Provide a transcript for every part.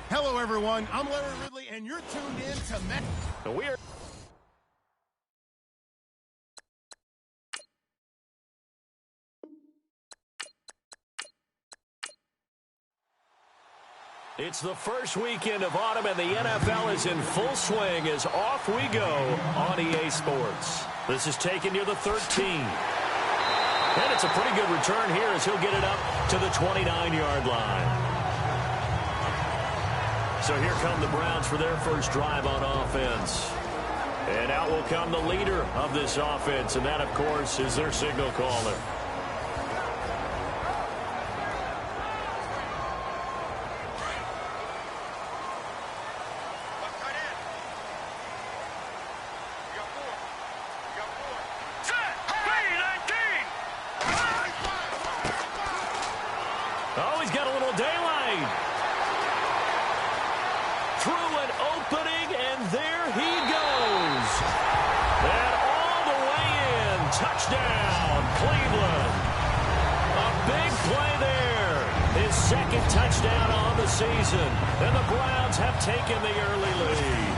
Hello, everyone. I'm Larry Ridley, and you're tuned in to The Weird. It's the first weekend of autumn, and the NFL is in full swing as off we go on EA Sports. This is taken near the 13. And it's a pretty good return here as he'll get it up to the 29-yard line. So here come the Browns for their first drive on offense. And out will come the leader of this offense, and that, of course, is their signal caller. Oh, he's got a little daylight. Through an opening, and there he goes. And all the way in. Touchdown, Cleveland. A big play there. His second touchdown on the season. And the Browns have taken the early lead.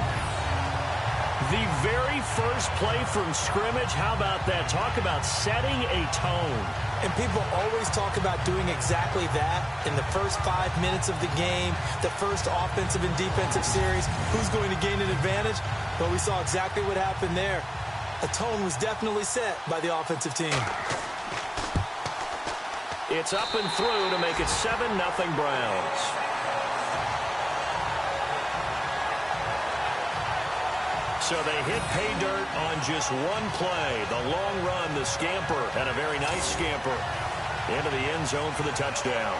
The very first play from scrimmage, how about that? Talk about setting a tone. And people always talk about doing exactly that in the first 5 minutes of the game, the first offensive and defensive series. Who's going to gain an advantage? Well, we saw exactly what happened there. A tone was definitely set by the offensive team. It's up and through to make it 7-0 Browns. So they hit pay dirt on just one play. The long run, the scamper, and a very nice scamper into the end zone for the touchdown.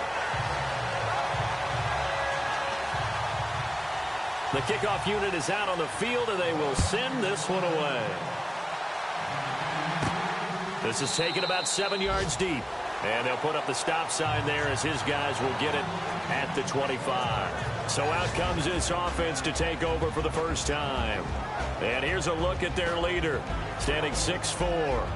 The kickoff unit is out on the field, and they will send this one away. This is taken about 7 yards deep. And they'll put up the stop sign there as his guys will get it at the 25. So out comes this offense to take over for the first time. And here's a look at their leader, standing 6'4".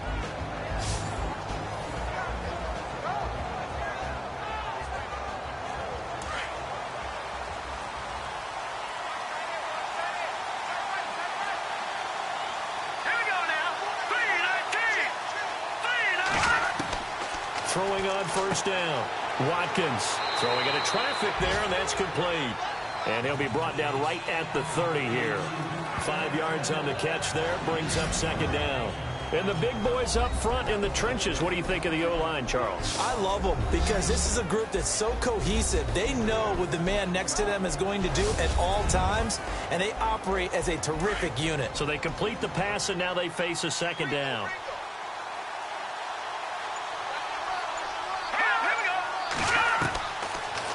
Throwing on first down. Watkins throwing into traffic there, and that's complete. And he'll be brought down right at the 30 here. 5 yards on the catch there, brings up second down. And the big boys up front in the trenches. What do you think of the O-line, Charles? I love them because this is a group that's so cohesive. They know what the man next to them is going to do at all times, and they operate as a terrific unit. So they complete the pass, and now they face a second down.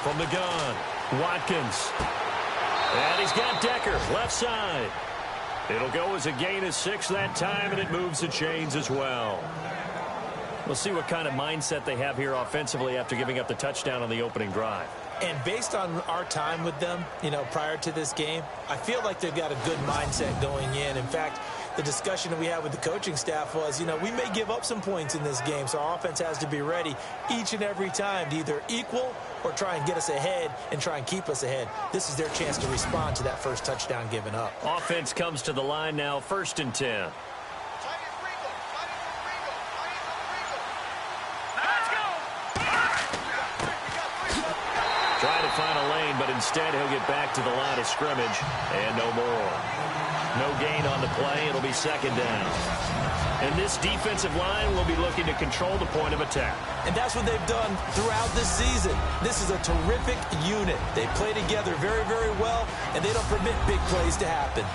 From the gun, Watkins. And he's got Decker, left side. It'll go as a gain of 6 that time, and it moves the chains as well. We'll see what kind of mindset they have here offensively after giving up the touchdown on the opening drive. And based on our time with them, prior to this game, I feel like they've got a good mindset going in. In fact, the discussion that we had with the coaching staff was, we may give up some points in this game, so our offense has to be ready each and every time to either equal or try and get us ahead and try and keep us ahead. This is their chance to respond to that first touchdown given up. Offense comes to the line now, 1st and 10. Trying to find a lane, but instead he'll get back to the line of scrimmage and no more. No gain on the play. It'll be second down. And this defensive line will be looking to control the point of attack. And that's what they've done throughout this season. This is a terrific unit. They play together very, very well, and they don't permit big plays to happen.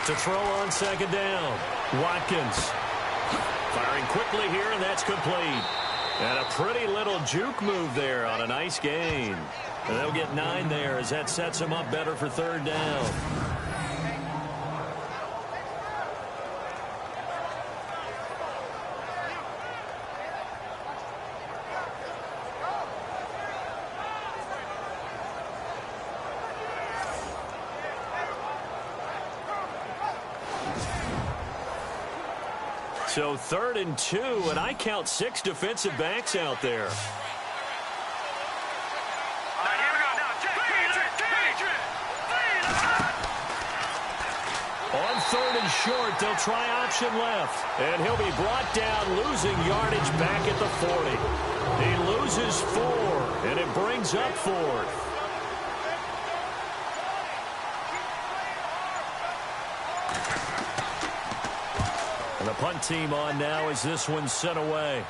To throw on second down, Watkins firing quickly here, and that's complete. And a pretty little juke move there on a nice gain. And they'll get 9 there as that sets them up better for third down. So 3rd and 2, and I count 6 defensive backs out there. On 3rd and short, they'll try option left. And he'll be brought down, losing yardage back at the 40. He loses 4, and it brings up 4th. And the punt team on now as this one's sent away.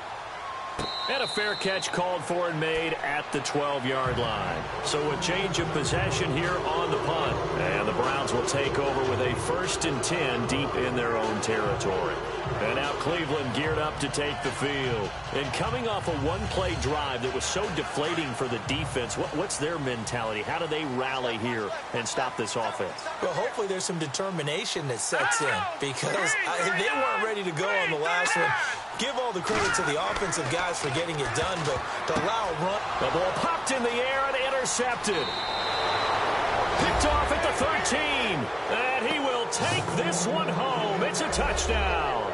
And a fair catch called for and made at the 12-yard line. So a change of possession here on the punt. And the Browns will take over with a 1st and 10 deep in their own territory. And now Cleveland geared up to take the field. And coming off a one-play drive that was so deflating for the defense, what's their mentality? How do they rally here and stop this offense? Well, hopefully there's some determination that sets in, because they weren't ready to go on the last one. Give all the credit to the offensive guys for getting it done, but to allow a run. The ball popped in the air and intercepted. Picked off at the 13. And he will take this one home. It's a touchdown.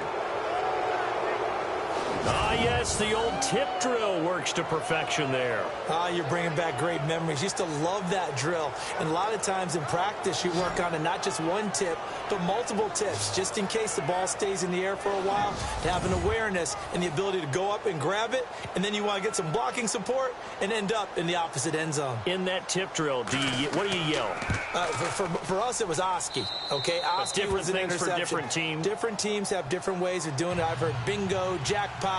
Ah, yes, the old tip drill works to perfection there. Ah, you're bringing back great memories. Used to love that drill. And a lot of times in practice, you work on it, not just one tip, but multiple tips, just in case the ball stays in the air for a while, to have an awareness and the ability to go up and grab it, and then you want to get some blocking support and end up in the opposite end zone. In that tip drill, what do you yell? For us, it was Oski. Okay, Oski was an interception. For different teams. Different teams have different ways of doing it. I've heard bingo, jackpot.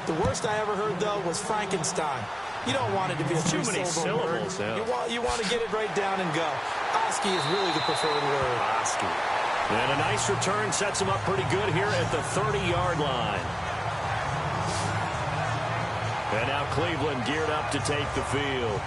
The worst I ever heard, though, was Frankenstein. You don't want it to be a too many syllables. Yeah. You want to get it right down and go. Oski is really the preferred word. Oski. And a nice return sets him up pretty good here at the 30-yard line. And now Cleveland geared up to take the field.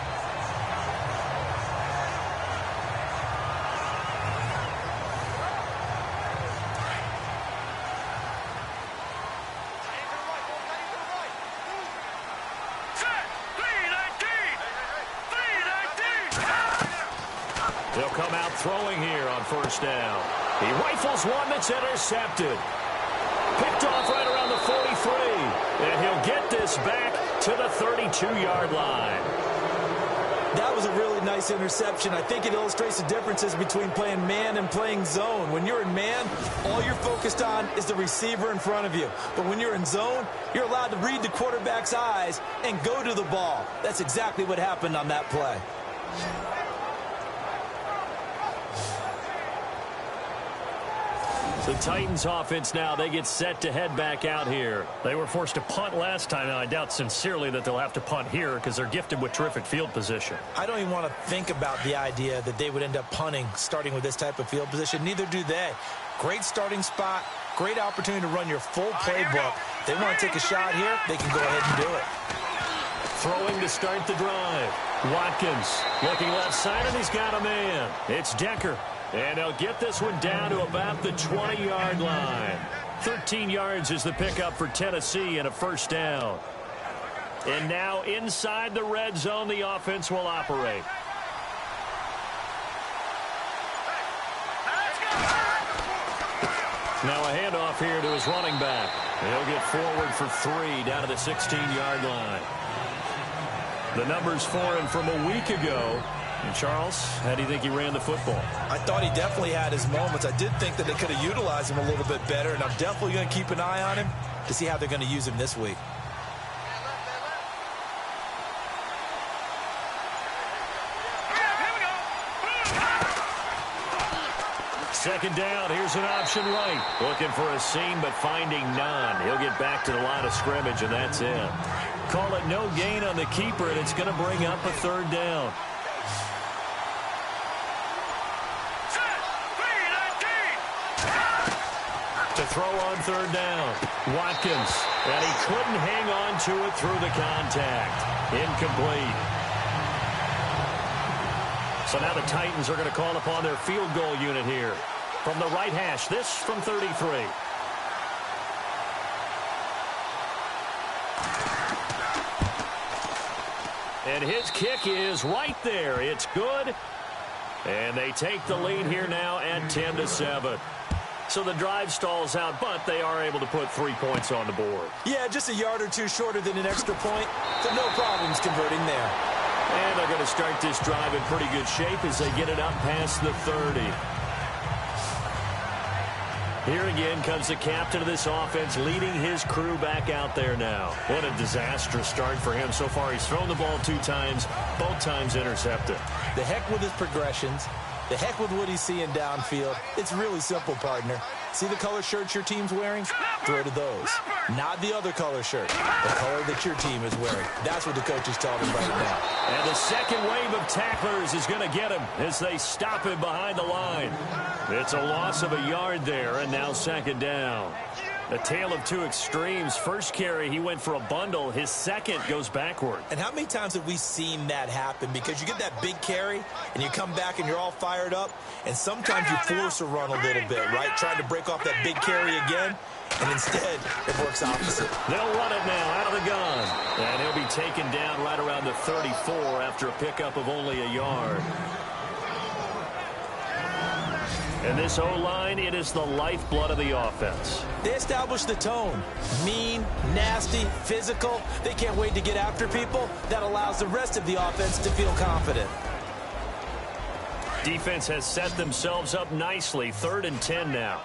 They'll come out throwing here on 1st down. He rifles one that's intercepted. Picked off right around the 43. And he'll get this back to the 32-yard line. That was a really nice interception. I think it illustrates the differences between playing man and playing zone. When you're in man, all you're focused on is the receiver in front of you. But when you're in zone, you're allowed to read the quarterback's eyes and go to the ball. That's exactly what happened on that play. The Titans offense now, they get set to head back out here. They were forced to punt last time, and I doubt sincerely that they'll have to punt here because they're gifted with terrific field position. I don't even want to think about the idea that they would end up punting starting with this type of field position. Neither do they. Great starting spot, great opportunity to run your full playbook. They want to take a shot here, they can go ahead and do it. Throwing to start the drive. Watkins looking left side, and he's got a man. It's Decker. And they'll get this one down to about the 20-yard line. 13 yards is the pickup for Tennessee and a 1st down. And now inside the red zone, the offense will operate. Now a handoff here to his running back. He'll get forward for 3 down to the 16-yard line. The numbers for him from a week ago. And Charles, how do you think he ran the football? I thought he definitely had his moments. I did think that they could have utilized him a little bit better, and I'm definitely going to keep an eye on him to see how they're going to use him this week. Second down, here's an option right. Looking for a seam, but finding none. He'll get back to the line of scrimmage, and that's it. Call it no gain on the keeper, and it's going to bring up a third down. To throw on third down, Watkins, and he couldn't hang on to it through the contact. Incomplete. So now the Titans are going to call upon their field goal unit here. From the right hash, this from 33. And his kick is right there. It's good. And they take the lead here now at 10-7. So the drive stalls out, but they are able to put 3 points on the board. Yeah, just a yard or two shorter than an extra point, so no problems converting there. And they're going to start this drive in pretty good shape as they get it up past the 30. Here again comes the captain of this offense, leading his crew back out there now. What a disastrous start for him. So far, he's thrown the ball 2 times, both times intercepted. The heck with his progressions. The heck with what he's seeing downfield. It's really simple, partner. See the color shirts your team's wearing? Throw to those. Not the other color shirt. The color that your team is wearing. That's what the coach is telling him right now. And the second wave of tacklers is going to get him as they stop him behind the line. It's a loss of a yard there, and now second down. A tale of two extremes. First carry, he went for a bundle. His second goes backward. And how many times have we seen that happen? Because you get that big carry, and you come back and you're all fired up, and sometimes you force a run a little bit, right? Trying to break off that big carry again, and instead it works opposite. They'll run it now out of the gun. And he'll be taken down right around the 34 after a pickup of only a yard. And this O-line, it is the lifeblood of the offense. They establish the tone. Mean, nasty, physical. They can't wait to get after people. That allows the rest of the offense to feel confident. Defense has set themselves up nicely. 3rd and 10 now.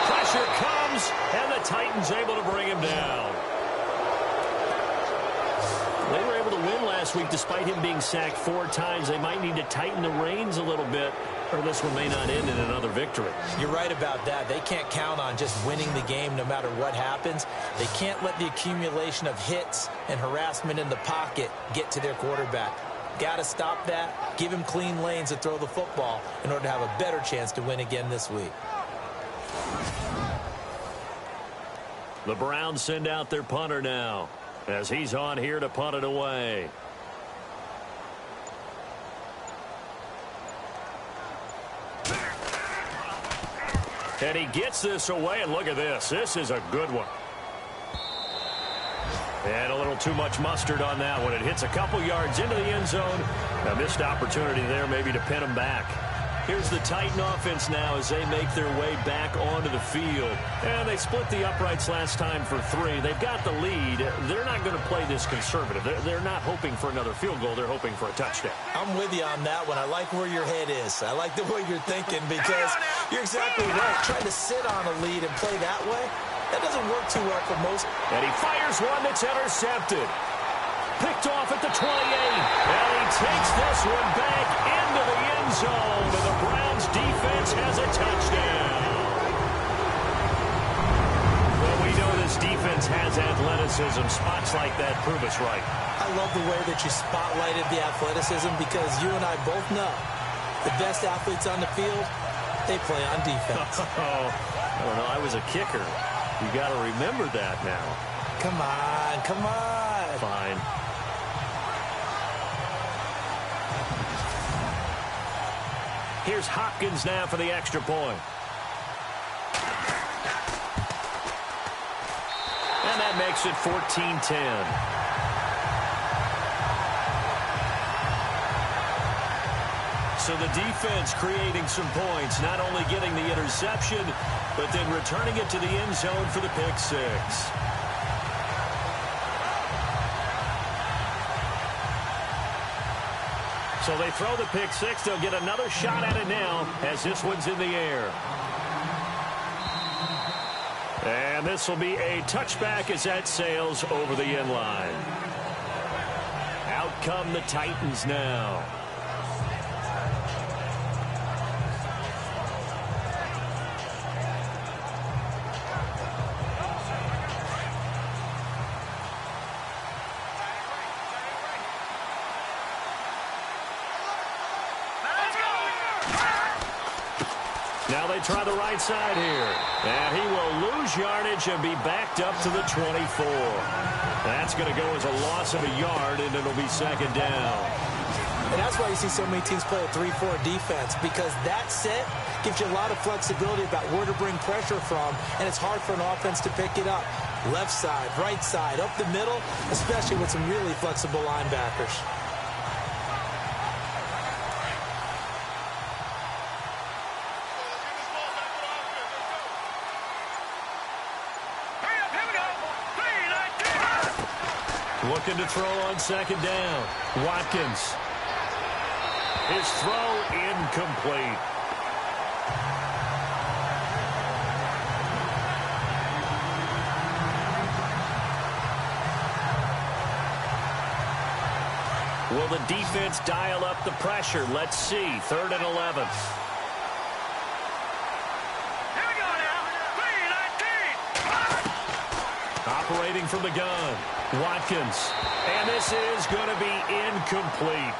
Pressure comes, and the Titans able to bring him down. They were able to win last week despite him being sacked 4 times. They might need to tighten the reins a little bit, or this one may not end in another victory. You're right about that. They can't count on just winning the game no matter what happens. They can't let the accumulation of hits and harassment in the pocket get to their quarterback. Got to stop that, give him clean lanes to throw the football in order to have a better chance to win again this week. The Browns send out their punter now, as he's on here to punt it away. And he gets this away, and look at this. This is a good one. And a little too much mustard on that one. It hits a couple yards into the end zone. A missed opportunity there maybe to pin him back. Here's the Titan offense now as they make their way back onto the field. And they split the uprights last time for 3. They've got the lead. They're not going to play this conservative. They're not hoping for another field goal. They're hoping for a touchdown. I'm with you on that one. I like where your head is. I like the way you're thinking because you're exactly right. Trying to sit on a lead and play that way, that doesn't work too well for most. And he fires one that's intercepted. Picked off at the 28. And he takes this one back into the end zone. And the Browns defense has a touchdown. Well, we know this defense has athleticism. Spots like that prove us right. I love the way that you spotlighted the athleticism because you and I both know the best athletes on the field, they play on defense. Oh, I don't know. I was a kicker. You got to remember that now. Come on, come on. Fine. Here's Hopkins now for the extra point. And that makes it 14-10. So the defense creating some points, not only getting the interception, but then returning it to the end zone for the pick six. So they throw the pick six. They'll get another shot at it now as this one's in the air. And this will be a touchback as that sails over the end line. Out come the Titans now. Now they try the right side here. And he will lose yardage and be backed up to the 24. That's going to go as a loss of a yard, and it'll be second down. And that's why you see so many teams play a 3-4 defense, because that set gives you a lot of flexibility about where to bring pressure from, and it's hard for an offense to pick it up. Left side, right side, up the middle, especially with some really flexible linebackers. Looking to throw on second down. Watkins. His throw incomplete. Will the defense dial up the pressure? Let's see. 3rd and 11. Operating from the gun. Watkins. And this is going to be incomplete.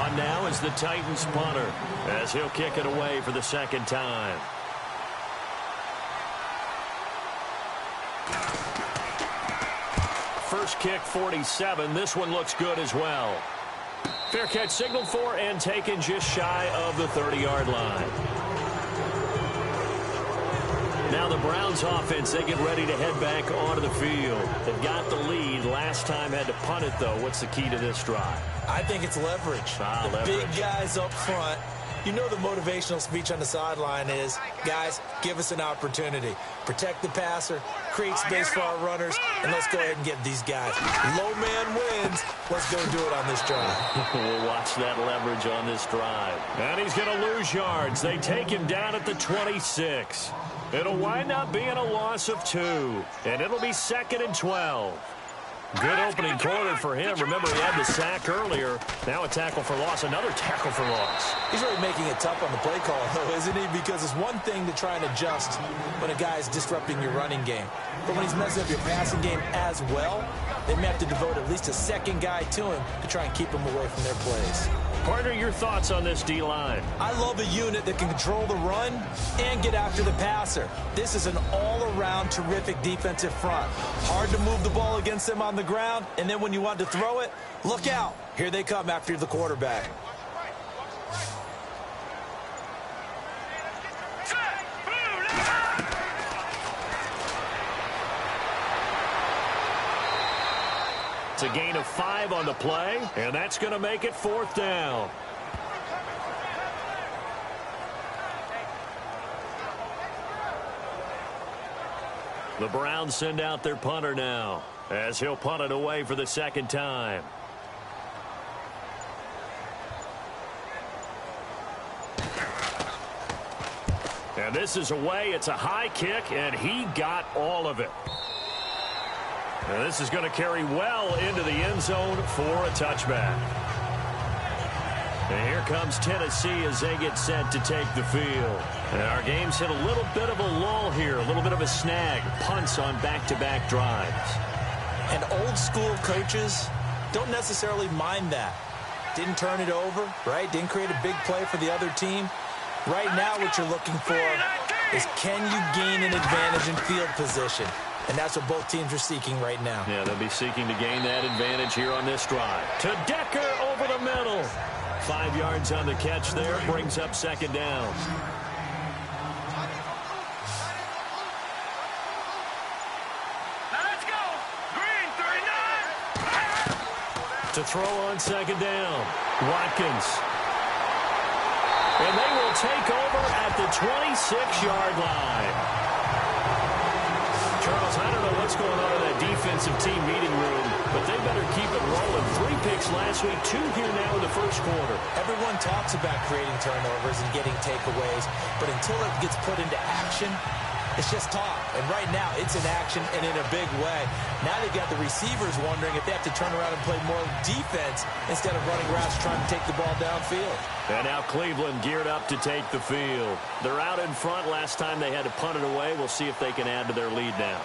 On now is the Titans punter as he'll kick it away for the second time. First kick 47. This one looks good as well. Fair catch signaled for and taken just shy of the 30-yard line. Now the Browns offense, they get ready to head back onto the field. They've got the lead. Last time had to punt it, though. What's the key to this drive? I think it's leverage. Leverage. Big guys up front. You know the motivational speech on the sideline is, guys, give us an opportunity. Protect the passer, create space for our runners, and let's go ahead and get these guys. Low man wins. Let's go do it on this drive. We'll watch that leverage on this drive. And he's going to lose yards. They take him down at the 26. It'll wind up being a loss of 2, and it'll be 2nd and 12. Good opening quarter for him. Remember, he had the sack earlier. Now a tackle for loss, another tackle for loss. He's really making it tough on the play call, though, isn't he? Because it's one thing to try and adjust when a guy's disrupting your running game. But when he's messing up your passing game as well, they may have to devote at least a second guy to him to try and keep him away from their plays. Partner, your thoughts on this D-line? I love a unit that can control the run and get after the passer. This is an all-around terrific defensive front. Hard to move the ball against them on the ground, and then when you want to throw it, look out. Here they come after the quarterback. It's a gain of 5 on the play, and that's going to make it 4th down. The Browns send out their punter now as he'll punt it away for the second time. And this is away. It's a high kick, and he got all of it. And this is going to carry well into the end zone for a touchback. And here comes Tennessee as they get set to take the field. And our game's hit a little bit of a lull here, a little bit of a snag. Punts on back-to-back drives. And old-school coaches don't necessarily mind that. Didn't turn it over, right? Didn't create a big play for the other team. Right now what you're looking for is, can you gain an advantage in field position? And that's what both teams are seeking right now. Yeah, they'll be seeking to gain that advantage here on this drive. To Decker over the middle. 5 yards on the catch there, brings up second down. Let's go. Green 39. To throw on second down. Watkins. And they will take over at the 26-yard line. Charles, I don't know what's going on in that defensive team meeting room, but they better keep it rolling. 3 picks last week, 2 here now in the first quarter. Everyone talks about creating turnovers and getting takeaways, but until it gets put into action, it's just talk. And right now, it's in action and in a big way. Now they've got the receivers wondering if they have to turn around and play more defense instead of running routes trying to take the ball downfield. And now Cleveland geared up to take the field. They're out in front. Last time they had to punt it away. We'll see if they can add to their lead now.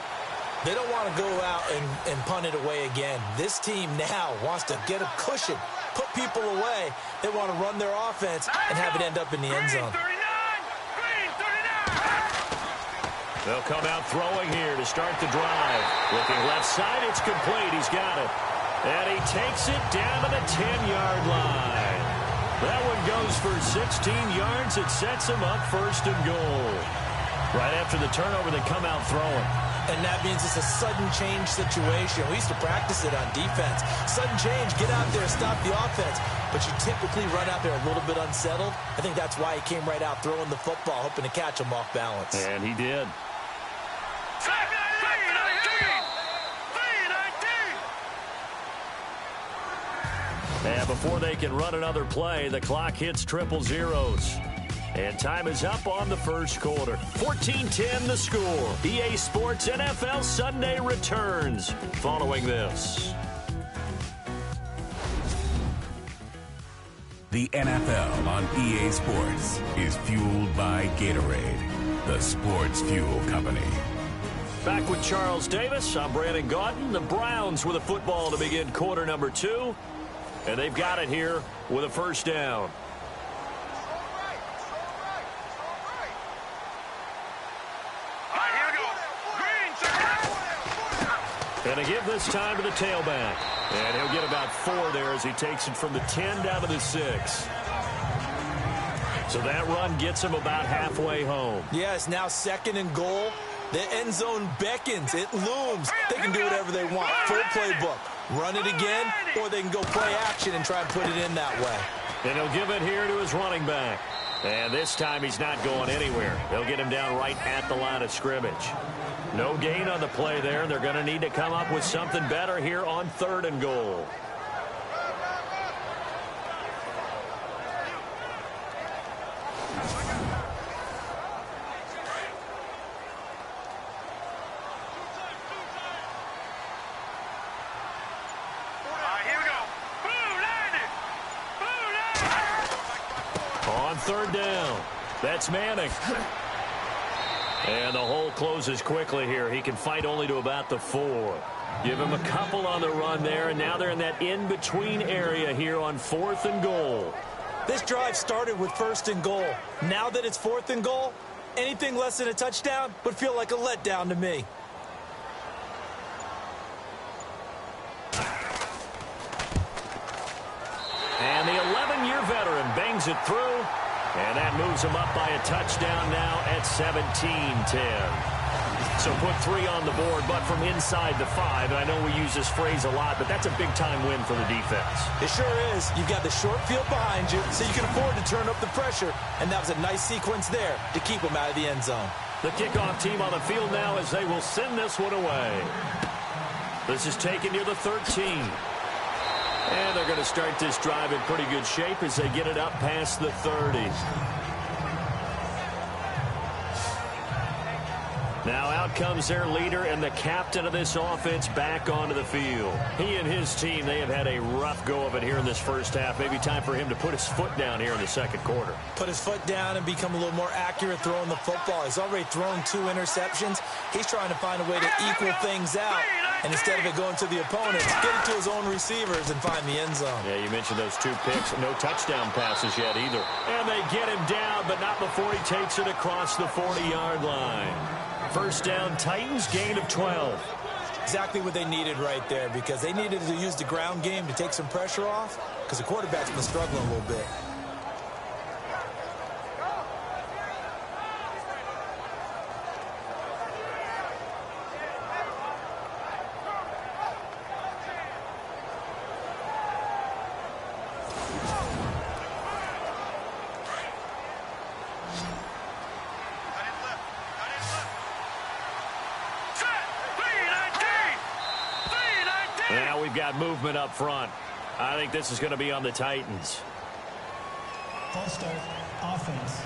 They don't want to go out and punt it away again. This team now wants to get a cushion, put people away. They want to run their offense and have it end up in the end zone. They'll come out throwing here to start the drive. Looking left side, it's complete. He's got it. And he takes it down to the 10-yard line. That one goes for 16 yards. It sets him up first and goal. Right after the turnover, they come out throwing. And that means it's a sudden change situation. We used to practice it on defense. Sudden change, get out there, stop the offense. But you typically run out there a little bit unsettled. I think that's why he came right out throwing the football, hoping to catch him off balance. And he did. And before they can run another play, the clock hits triple zeros. And time is up on the first quarter. 14-10 the score. EA Sports NFL Sunday returns following this. The NFL on EA Sports is fueled by Gatorade, the sports fuel company. Back with Charles Davis. I'm Brandon Gaudin. The Browns with a football to begin quarter number 2. And they've got it here with a first down. And they give this time to the tailback. And he'll get about 4 there as he takes it from the 10 down to the 6. So that run gets him about halfway home. Yeah, it's now 2nd and goal. The end zone beckons. It looms. They can do whatever they want. Full playbook. Run it again, or they can go play action and try and put it in that way. And he'll give it here to his running back. And this time he's not going anywhere. They'll get him down right at the line of scrimmage. No gain on the play there. They're going to need to come up with something better here on 3rd and goal. On 3rd down, that's Manning. And the hole closes quickly here. He can fight only to about the 4. Give him a couple on the run there, and now they're in that in-between area here on 4th and goal. This drive started with 1st and goal. Now that it's 4th and goal, anything less than a touchdown would feel like a letdown to me. And the 11-year veteran bangs it through. And that moves him up by a touchdown now at 17-10. So put 3 on the board, but from inside the 5. And I know we use this phrase a lot, but that's a big-time win for the defense. It sure is. You've got the short field behind you, so you can afford to turn up the pressure. And that was a nice sequence there to keep them out of the end zone. The kickoff team on the field now as they will send this one away. This is taken near the 13. And they're going to start this drive in pretty good shape as they get it up past the 30. Now out comes their leader and the captain of this offense back onto the field. He and his team, they have had a rough go of it here in this first half. Maybe time for him to put his foot down here in the second quarter. Put his foot down and become a little more accurate throwing the football. He's already thrown 2 interceptions. He's trying to find a way to equal things out. And instead of it going to the opponents, get it to his own receivers and find the end zone. Yeah, you mentioned those 2 picks. No touchdown passes yet either. And they get him down, but not before he takes it across the 40-yard line. First down, Titans, gain of 12. Exactly what they needed right there, because they needed to use the ground game to take some pressure off, because the quarterback's been struggling a little bit. we've got movement up front. I think this is going to be on the Titans. False start, offense.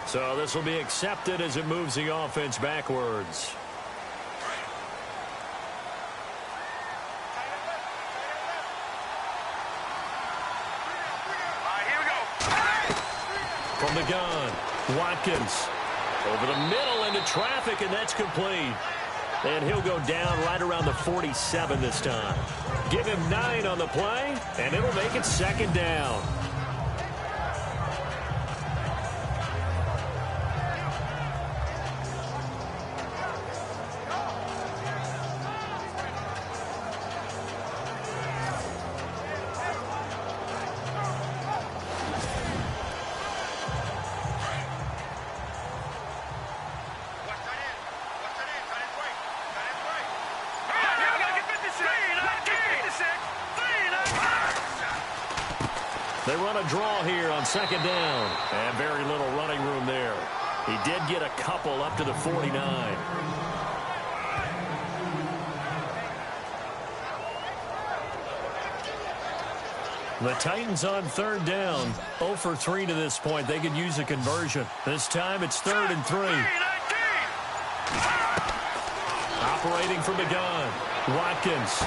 So this will be accepted as it moves the offense backwards. From the gun, Watkins over the middle into traffic, and that's complete. And he'll go down right around the 47 this time. Give him 9 on the play, and it'll make it second down. They run a draw here on second down. And very little running room there. He did get a couple up to the 49. The Titans on third down. 0 for 3 to this point. They could use a conversion. This time it's 3rd and 3. Operating from the gun. Watkins.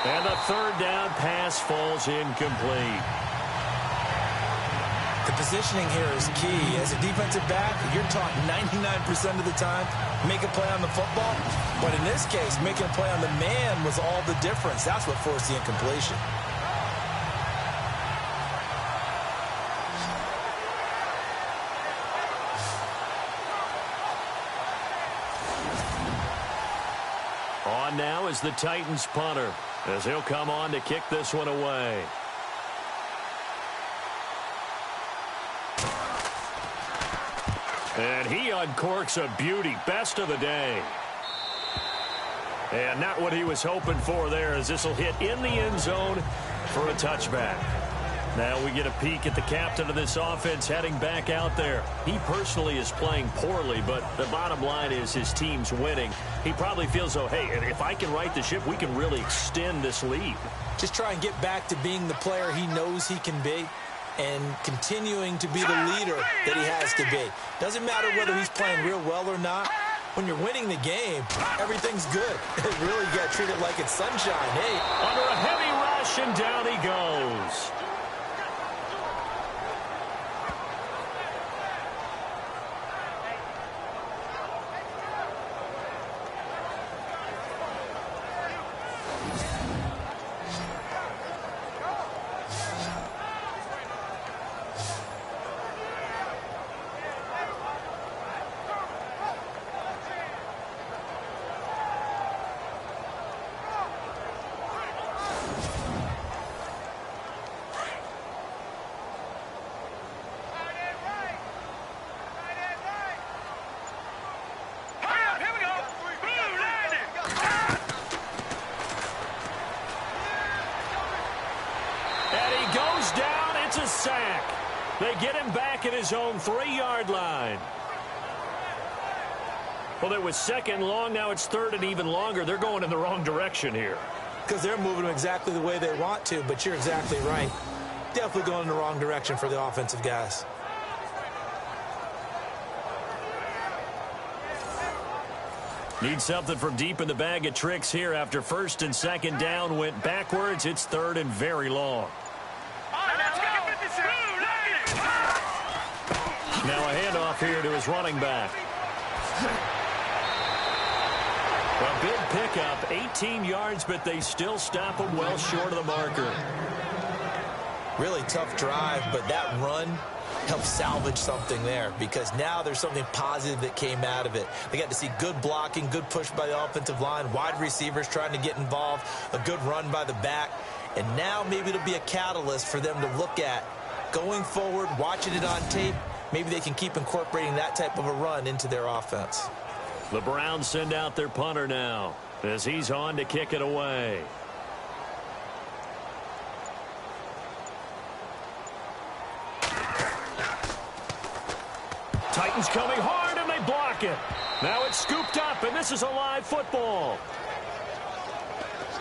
And the third down pass falls incomplete. The positioning here is key. As a defensive back, you're taught 99% of the time, make a play on the football. But in this case, making a play on the man was all the difference. That's what forced the incompletion. On now is the Titans punter, as he'll come on to kick this one away. And he uncorks a beauty. Best of the day. And not what he was hoping for there, as this will hit in the end zone for a touchback. Now we get a peek at the captain of this offense heading back out there. He personally is playing poorly, but the bottom line is his team's winning. He probably feels, oh, hey, if I can right the ship, we can really extend this lead. Just try and get back to being the player he knows he can be and continuing to be the leader that he has to be. Doesn't matter whether he's playing real well or not. When you're winning the game, everything's good. Really, you got to treat it like it's sunshine. Hey, under a heavy rush, and down he goes. It's a sack. They get him back at his own 3-yard line. Well, it was second long. Now it's third and even longer. They're going in the wrong direction here. Because they're moving them exactly the way they want to, but you're exactly right. Definitely going in the wrong direction for the offensive guys. Need something from deep in the bag of tricks here after first and second down went backwards. It's third and very long. Now a handoff here to his running back. A big pickup, 18 yards, but they still stop him well short of the marker. Really tough drive, but that run helped salvage something there, because now there's something positive that came out of it. They got to see good blocking, good push by the offensive line, wide receivers trying to get involved, a good run by the back, and now maybe it'll be a catalyst for them to look at going forward, watching it on tape. Maybe they can keep incorporating that type of a run into their offense. The Browns send out their punter now as he's on to kick it away. Titans coming hard, and they block it. Now it's scooped up, and this is a live football.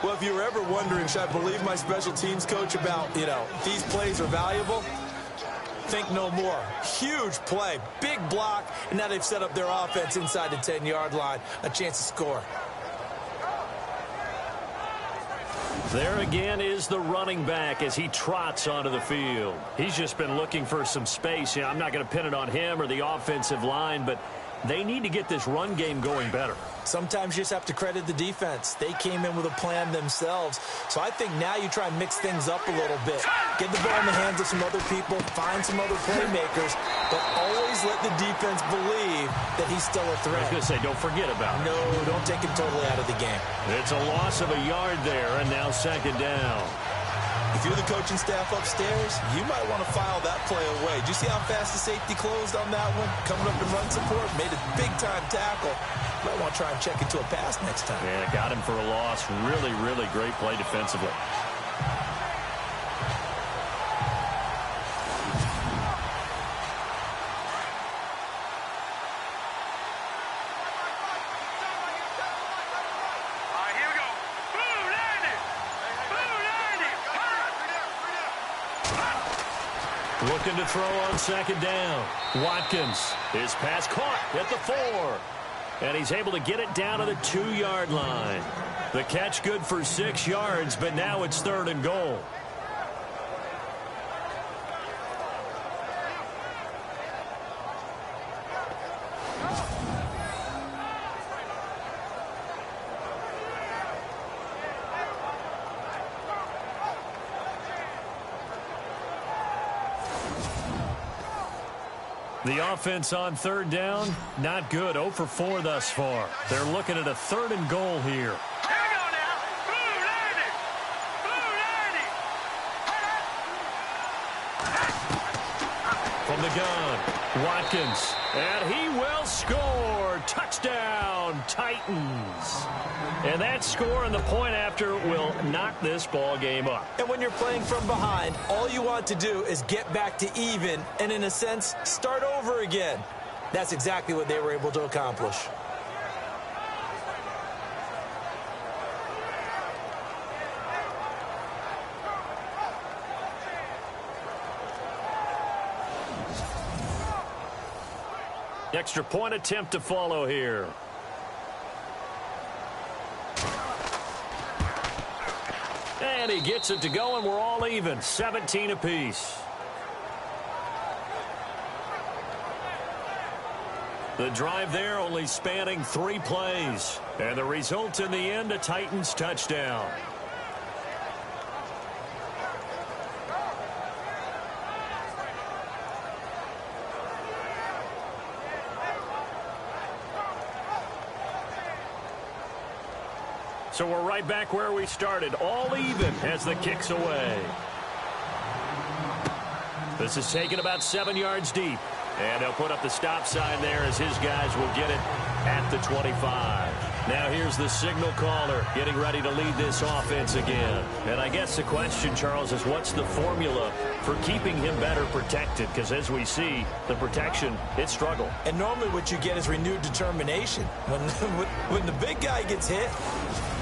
Well, if you were ever wondering, should I believe my special teams coach about, these plays are valuable? Think no more. Huge play, big block, and now they've set up their offense inside the 10-yard line. A chance to score. There again is the running back as he trots onto the field. He's just been looking for some space. I'm not going to pin it on him or the offensive line, but they need to get this run game going better. Sometimes you just have to credit the defense. They came in with a plan themselves. So I think now you try and mix things up a little bit. Get the ball in the hands of some other people, find some other playmakers, but always let the defense believe that he's still a threat. I was going to say, don't forget about it. No, don't take him totally out of the game. It's a loss of a yard there, and now second down. If you're the coaching staff upstairs, you might want to file that play away. Did you see how fast the safety closed on that one? Coming up in run support, made a big-time tackle. Might want to try and check into a pass next time. Yeah, got him for a loss. Really, really great play defensively. Looking to throw on second down. Watkins, his pass caught at the 4. And he's able to get it down to the 2-yard line. The catch good for 6 yards, but now it's 3rd and goal. The offense on 3rd down, not good. 0 for 4 thus far. They're looking at a 3rd and goal here. From the gun, Watkins, and he will score. Touchdown, Titans. And that score and the point after will knock this ball game up. And when you're playing from behind, all you want to do is get back to even and, in a sense, start over again. That's exactly what they were able to accomplish. Extra point attempt to follow here. And he gets it to go, and we're all even. 17 apiece. The drive there only spanning 3 plays. And the result in the end, a Titans touchdown. So we're right back where we started, all even as the kick's away. This is taken about 7 yards deep. And they'll put up the stop sign there as his guys will get it at the 25. Now here's the signal caller getting ready to lead this offense again. And I guess the question, Charles, is what's the formula for keeping him better protected? Because as we see, the protection, it struggled. And normally what you get is renewed determination. When the big guy gets hit,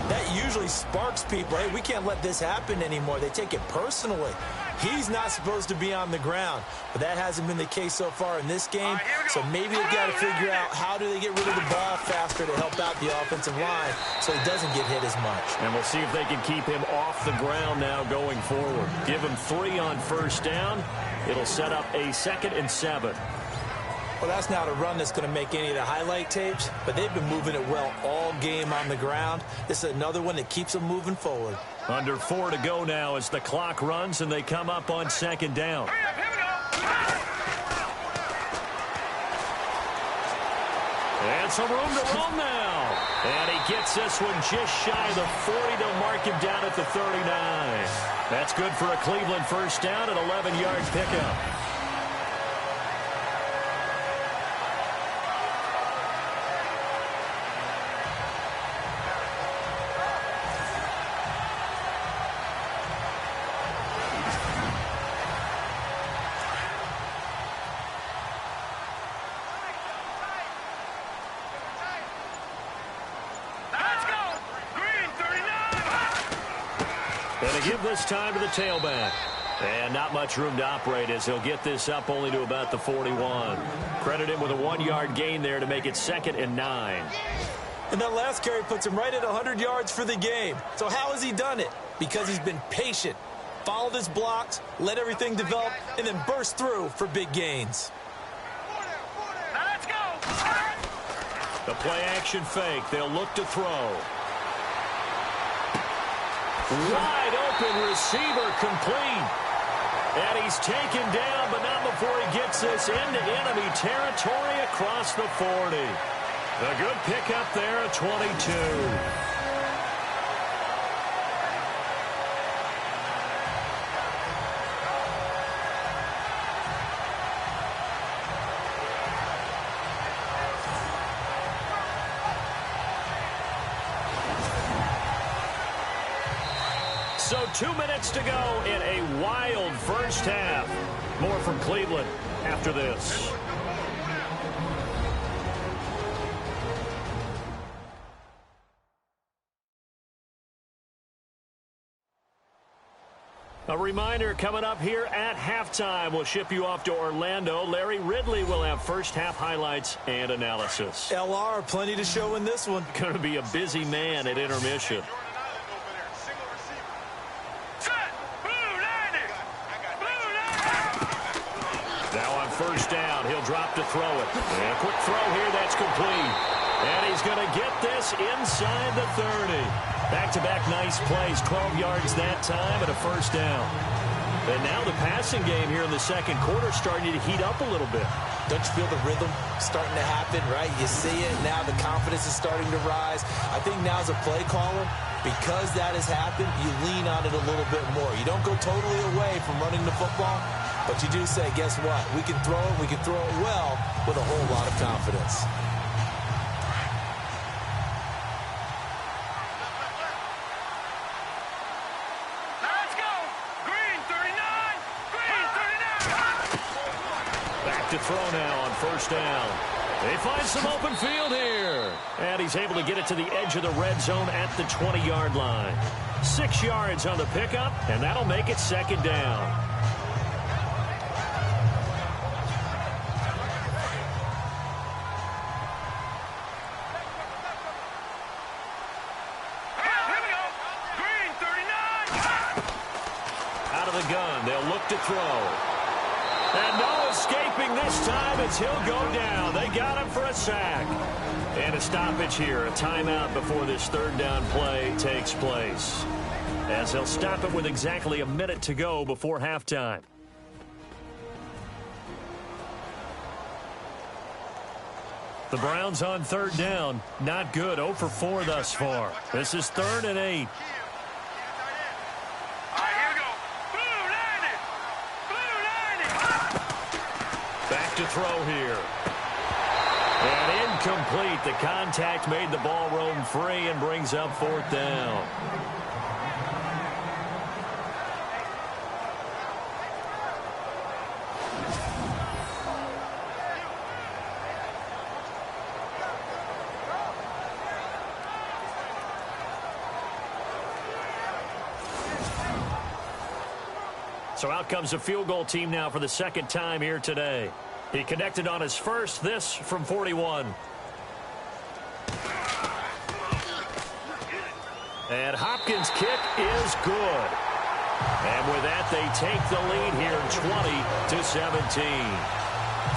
that usually sparks people. Hey, we can't let this happen anymore. They take it personally. He's not supposed to be on the ground, but that hasn't been the case so far in this game. So maybe they've got to figure out how do they get rid of the ball faster to help out the offensive line so he doesn't get hit as much. And we'll see if they can keep him off the ground now going forward. Give him 3 on first down. It'll set up a 2nd and 7. Well, that's not a run that's going to make any of the highlight tapes, but they've been moving it well all game on the ground. This is another one that keeps them moving forward. Under 4 to go now as the clock runs and they come up on 2nd down. And some room to roam now. And he gets this one just shy of the 40. They'll mark him down at the 39. That's good for a Cleveland first down, an 11-yard pickup. They give this time to the tailback. And not much room to operate as he'll get this up only to about the 41. Credit him with a 1-yard gain there to make it 2nd and 9. And that last carry puts him right at 100 yards for the game. So how has he done it? Because he's been patient, followed his blocks, let everything develop, and then burst through for big gains. Let's go. The play-action fake. They'll look to throw. Wide open receiver complete. And he's taken down, but not before he gets this into enemy territory across the 40. A good pickup there at 22. So 2 minutes to go in a wild first half. More from Cleveland after this. A reminder, coming up here at halftime, we'll ship you off to Orlando. Larry Ridley will have first half highlights and analysis. LR, plenty to show in this one. Going to be a busy man at intermission. First down, he'll drop to throw it. And a quick throw here, that's complete. And he's going to get this inside the 30. Back-to-back nice plays, 12 yards that time and a first down. And now the passing game here in the second quarter starting to heat up a little bit. Don't you feel the rhythm starting to happen, right? You see it, now the confidence is starting to rise. I think now as a play caller, because that has happened, you lean on it a little bit more. You don't go totally away from running the football, but you do say, guess what? We can throw it well with a whole lot of confidence. Let's go. Green 39. Green 39. Back to throw now on first down. They find some open field here. And he's able to get it to the edge of the red zone at the 20-yard line. 6 yards on the pickup, and that'll make it second down. To throw. And no escaping this time as he'll go down. They got him for a sack. And a stoppage here, a timeout before this third down play takes place. As they'll stop it with exactly a minute to go before halftime. The Browns on third down. Not good. 0 for 4 thus far. This is 3rd and 8. To throw here. And incomplete. The contact made the ball roam free and brings up 4th down. So out comes a field goal team now for the second time here today. He connected on his first, this from 41. And Hopkins' kick is good. And with that, they take the lead here 20-17.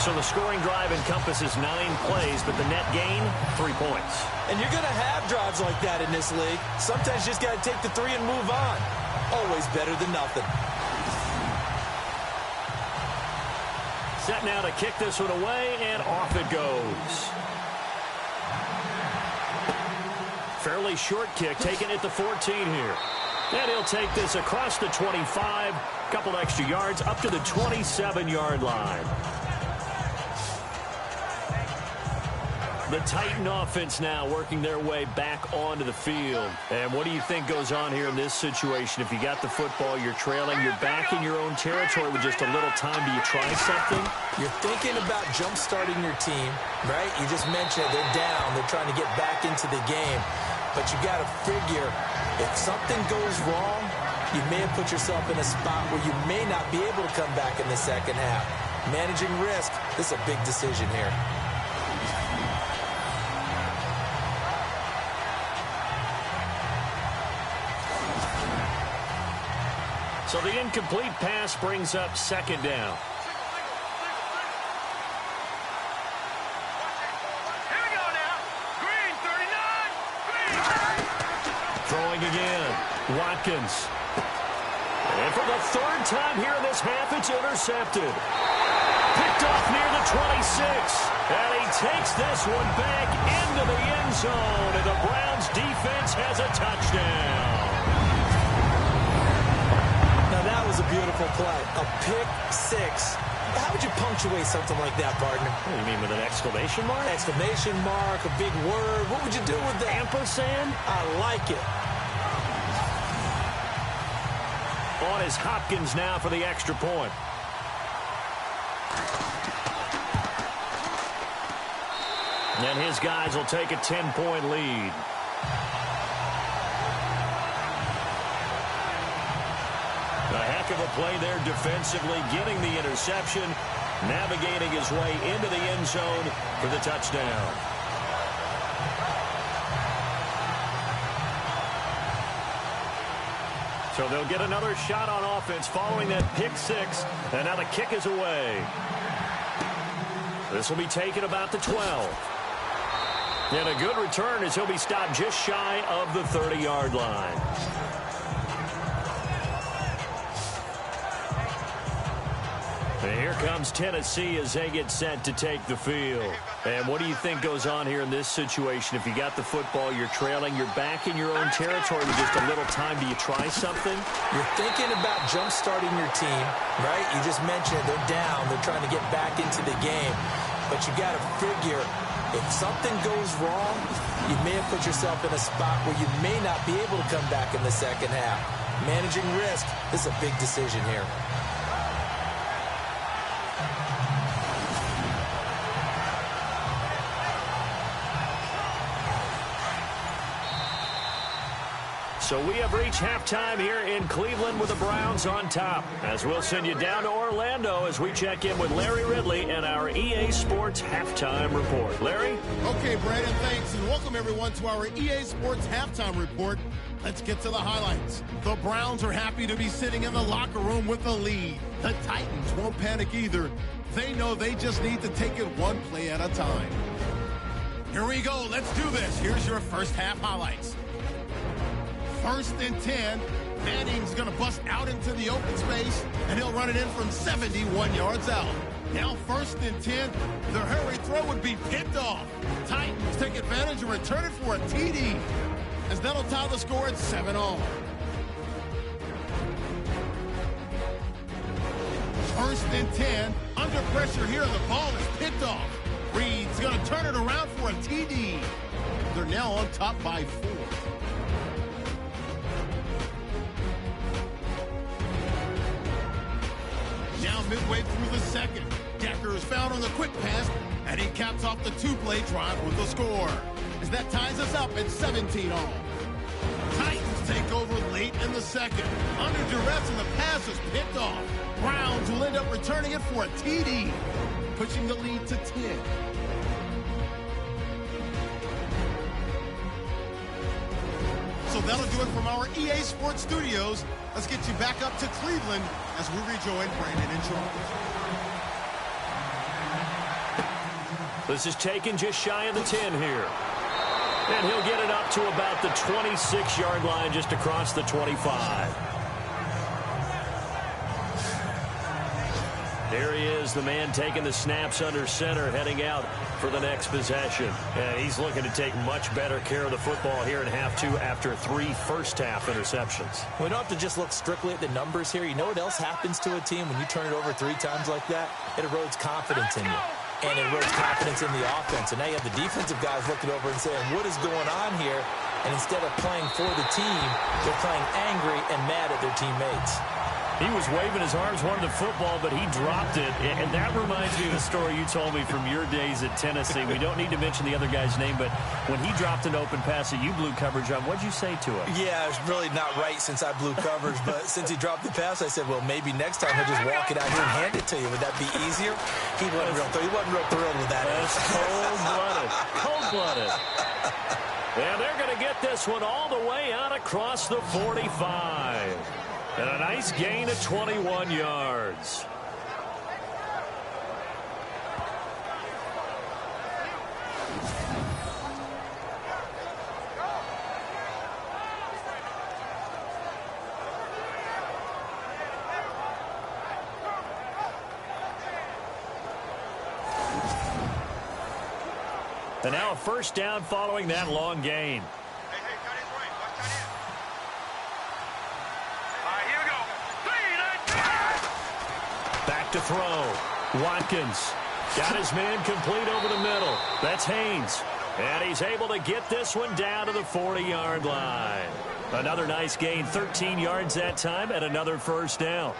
So the scoring drive encompasses 9 plays, but the net gain, 3 points. And you're going to have drives like that in this league. Sometimes you just got to take the 3 and move on. Always better than nothing. Set now to kick this one away, and off it goes. Fairly short kick, taken at the 14 here. And he'll take this across the 25, couple extra yards, up to the 27-yard line. The Titan offense now working their way back onto the field. And what do you think goes on here in this situation? If you got the football, you're trailing, you're back in your own territory with just a little time. Do you try something? You're thinking about jump-starting your team, right? You just mentioned they're down. They're trying to get back into the game. But you got to figure, if something goes wrong, you may have put yourself in a spot where you may not be able to come back in the second half. Managing risk, this is a big decision here. So the incomplete pass brings up second down. Here we go now. Green, 39. Green. Throwing again. Watkins. And for the third time here in this half, it's intercepted. Picked off near the 26. And he takes this one back into the end zone. And the Browns defense has a touchdown. That was a beautiful play. A pick six. How would you punctuate something like that, partner? What do you mean, with an exclamation mark? Exclamation mark, a big word. What would you do with that? Ampersand? I like it. On is Hopkins now for the extra point. And his guys will take a 10-point lead. A heck of a play there defensively, getting the interception, navigating his way into the end zone for the touchdown. So they'll get another shot on offense following that pick six, and now the kick is away. This will be taken about the 12. And a good return as he'll be stopped just shy of the 30-yard line. And here comes Tennessee as they get set to take the field. And what do you think goes on here in this situation? If you got the football, you're trailing, you're back in your own territory with just a little time. Do you try something? You're thinking about jump-starting your team, right? You just mentioned it. They're down. They're trying to get back into the game. But you got to figure, if something goes wrong, you may have put yourself in a spot where you may not be able to come back in the second half. Managing risk, this is a big decision here. So we have reached halftime here in Cleveland with the Browns on top. As we'll send you down to Orlando as we check in with Larry Ridley and our EA Sports Halftime Report. Larry? Okay, Brandon, thanks, and welcome everyone to our EA Sports Halftime Report. Let's get to the highlights. The Browns are happy to be sitting in the locker room with the lead. The Titans won't panic either. They know they just need to take it one play at a time. Here we go. Let's do this. Here's your first half highlights. 1st and 10. Manning's going to bust out into the open space, and he'll run it in from 71 yards out. Now 1st and 10. The hurry throw would be picked off. Titans take advantage and return it for a TD, as that'll tie the score at 7-all. 1st and 10. Under pressure here, the ball is picked off. Reed's going to turn it around for a TD. They're now on top by 4. Now midway through the second, Decker is found on the quick pass, and he caps off the two-play drive with the score, as that ties us up at 17-all. Titans take over late in the second. Under duress, and the pass is picked off. Browns will end up returning it for a TD, pushing the lead to 10. So that'll do it from our EA Sports Studios. Let's get you back up to Cleveland as we rejoin Brandon and Charles. This is taken just shy of the 10 here. And he'll get it up to about the 26-yard line, just across the 25. There he is, the man taking the snaps under center, heading out for the next possession. And he's looking to take much better care of the football here in half two after 3 first-half interceptions. We don't have to just look strictly at the numbers here. You know what else happens to a team when you turn it over 3 times like that? It erodes confidence in you. And it erodes confidence in the offense. And now you have the defensive guys looking over and saying, what is going on here? And instead of playing for the team, they're playing angry and mad at their teammates. He was waving his arms, wanted the football, but he dropped it. And that reminds me of the story you told me from your days at Tennessee. We don't need to mention the other guy's name, but when he dropped an open pass that you blew coverage on, what'd you say to him? Yeah, it's really not right since I blew coverage, but since he dropped the pass, I said, well, maybe next time he'll just walk it out here and hand it to you. Would that be easier? He wasn't real thrilled with that. That's cold-blooded. Cold-blooded. And they're going to get this one all the way out across the 45. And a nice gain of 21 yards. And now a first down following that long gain. To throw. Watkins got his man complete over the middle. That's Haynes. And he's able to get this one down to the 40-yard line. Another nice gain, 13 yards that time, and another first down.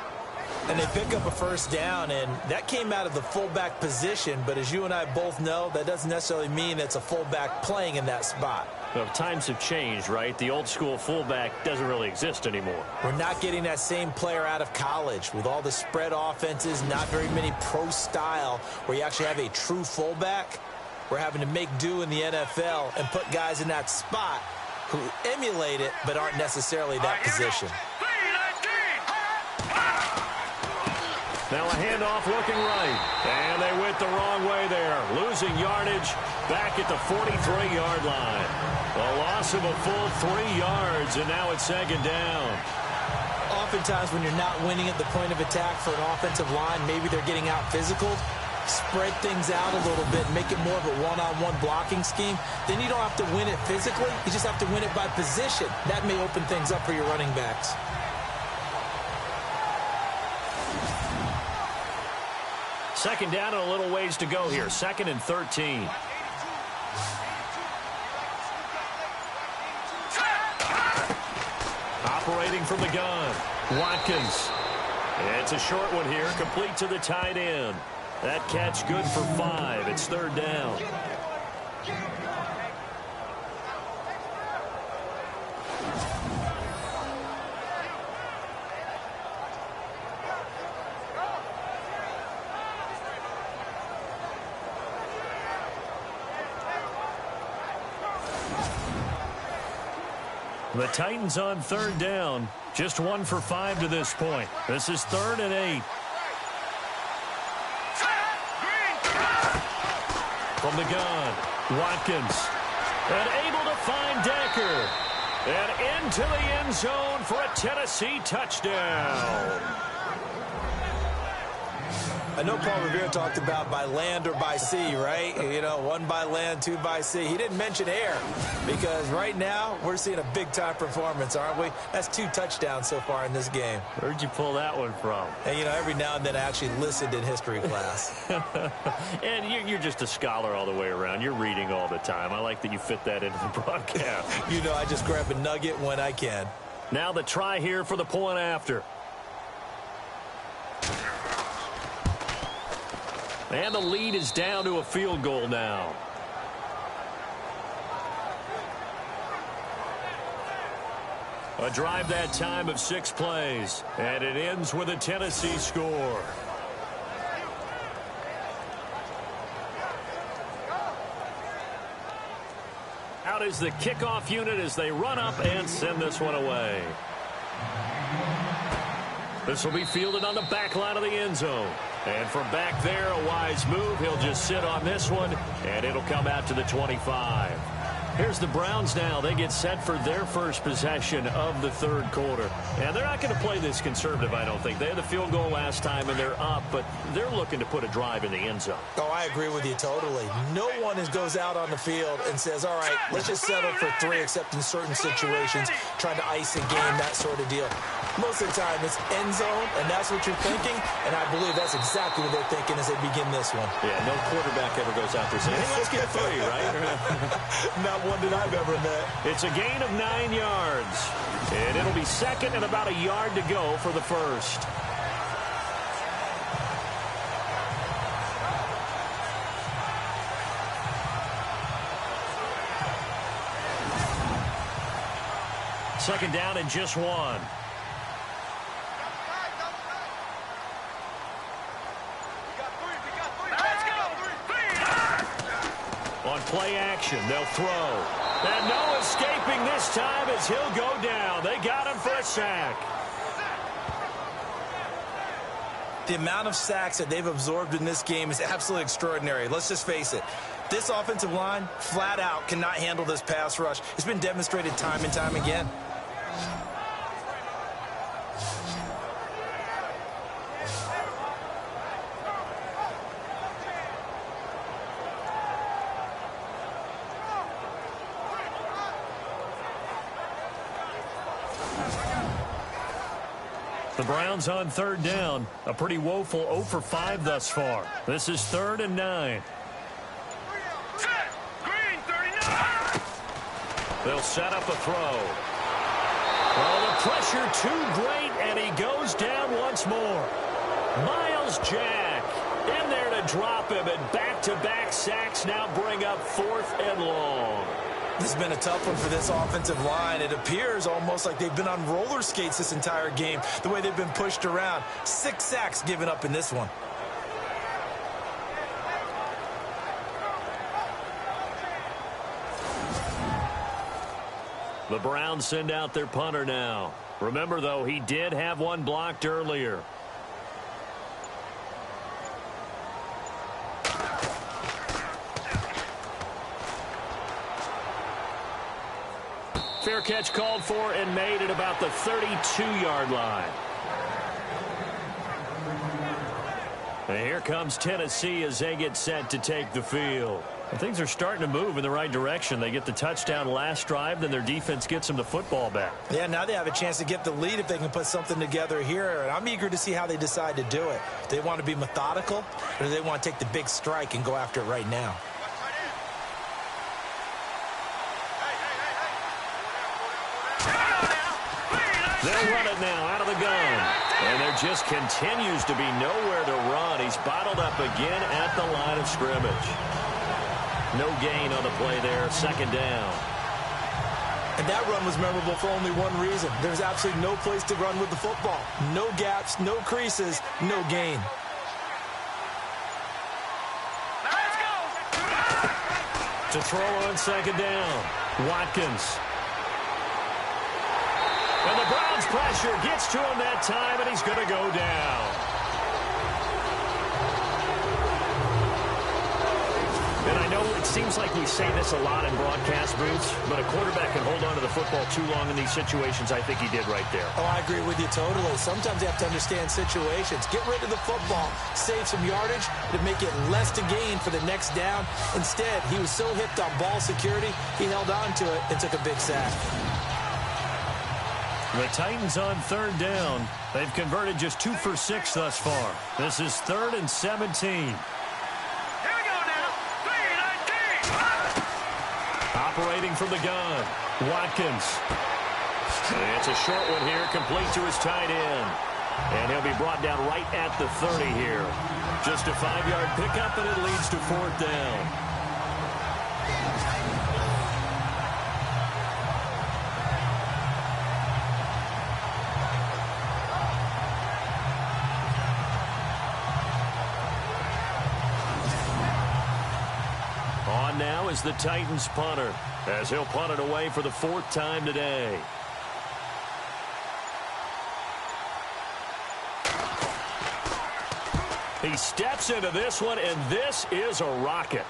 And they pick up a first down, and that came out of the fullback position. But as you and I both know, that doesn't necessarily mean it's a fullback playing in that spot. Well, times have changed, right? The old school fullback doesn't really exist anymore. We're not getting that same player out of college with all the spread offenses, not very many pro style where you actually have a true fullback. We're having to make do in the NFL and put guys in that spot who emulate it but aren't necessarily that position. Now a handoff looking right. And they went the wrong way there. Losing yardage back at the 43-yard line. A loss of a full 3 yards, and now it's second down. Oftentimes when you're not winning at the point of attack for an offensive line, maybe they're getting out physical, spread things out a little bit, make it more of a one-on-one blocking scheme. Then you don't have to win it physically. You just have to win it by position. That may open things up for your running backs. Second down and a little ways to go here. 2nd and 13. Operating from the gun, Watkins. It's a short one here, complete to the tight end. That catch good for 5. It's 3rd down. The Titans on 3rd down. Just 1 for 5 to this point. This is 3rd and 8. From the gun, Watkins. And able to find Decker. And into the end zone for a Tennessee touchdown. I know Paul Revere talked about by land or by sea, right? You know, 1 by land, 2 by sea. He didn't mention air because right now we're seeing a big-time performance, aren't we? That's 2 touchdowns so far in this game. Where'd you pull that one from? And, you know, every now and then I actually listened in history class. And you're just a scholar all the way around. You're reading all the time. I like that you fit that into the broadcast. You know, I just grab a nugget when I can. Now the try here for the point after. And the lead is down to a field goal now. A drive that time of 6 plays. And it ends with a Tennessee score. Out is the kickoff unit as they run up and send this one away. This will be fielded on the back line of the end zone. And from back there, a wise move. He'll just sit on this one, and it'll come out to the 25. Here's the Browns now. They get set for their first possession of the 3rd quarter. And they're not going to play this conservative, I don't think. They had the field goal last time, and they're up, but they're looking to put a drive in the end zone. Oh, I agree with you totally. No one goes out on the field and says, all right, let's just settle for 3, except in certain situations, trying to ice a game, that sort of deal. Most of the time, it's end zone, and that's what you're thinking, and I believe that's exactly what they're thinking as they begin this one. Yeah, no quarterback ever goes out there saying, hey, let's get 3, right? Not one that I've ever met. It's a gain of 9 yards, and it'll be second and about a yard to go for the first. Second down and just 1. On play action, they'll throw. And no escaping this time as he'll go down. They got him for a sack. The amount of sacks that they've absorbed in this game is absolutely extraordinary. Let's just face it. This offensive line, flat out, cannot handle this pass rush. It's been demonstrated time and time again. The Browns on third down. A pretty woeful 0 for 5 thus far. This is 3rd and 9. They'll set up a throw. Well, the pressure too great, and he goes down once more. Myles Jack in there to drop him, and back-to-back sacks now bring up 4th and long. This has been a tough one for this offensive line. It appears almost like they've been on roller skates this entire game, the way they've been pushed around. 6 sacks given up in this one. The Browns send out their punter now. Remember, though, he did have one blocked earlier. Fair catch called for and made at about the 32-yard line. And here comes Tennessee as they get set to take the field. And things are starting to move in the right direction. They get the touchdown last drive, then their defense gets them the football back. Yeah, now they have a chance to get the lead if they can put something together here. And I'm eager to see how they decide to do it. Do they want to be methodical, or do they want to take the big strike and go after it right now? They'll run it now out of the gun. And there just continues to be nowhere to run. He's bottled up again at the line of scrimmage. No gain on the play there. 2nd down. And that run was memorable for only one reason. There's absolutely no place to run with the football. No gaps, no creases, no gain. To throw on 2nd down. Watkins. And the Browns pressure gets to him that time, and he's going to go down. And I know it seems like we say this a lot in broadcast booths, but a quarterback can hold on to the football too long in these situations. I think he did right there. Oh, I agree with you totally. Sometimes you have to understand situations. Get rid of the football, save some yardage to make it less to gain for the next down. Instead, he was so hipped on ball security, he held on to it and took a big sack. The Titans on 3rd down. They've converted just 2 for 6 thus far. This is 3rd and 17. Operating from the gun, Watkins. And it's a short one here, complete to his tight end. And he'll be brought down right at the 30 here. Just a 5-yard pickup, and it leads to 4th down. On now is the Titans punter, as he'll punt it away for the 4th time today. He steps into this one, and this is a rocket.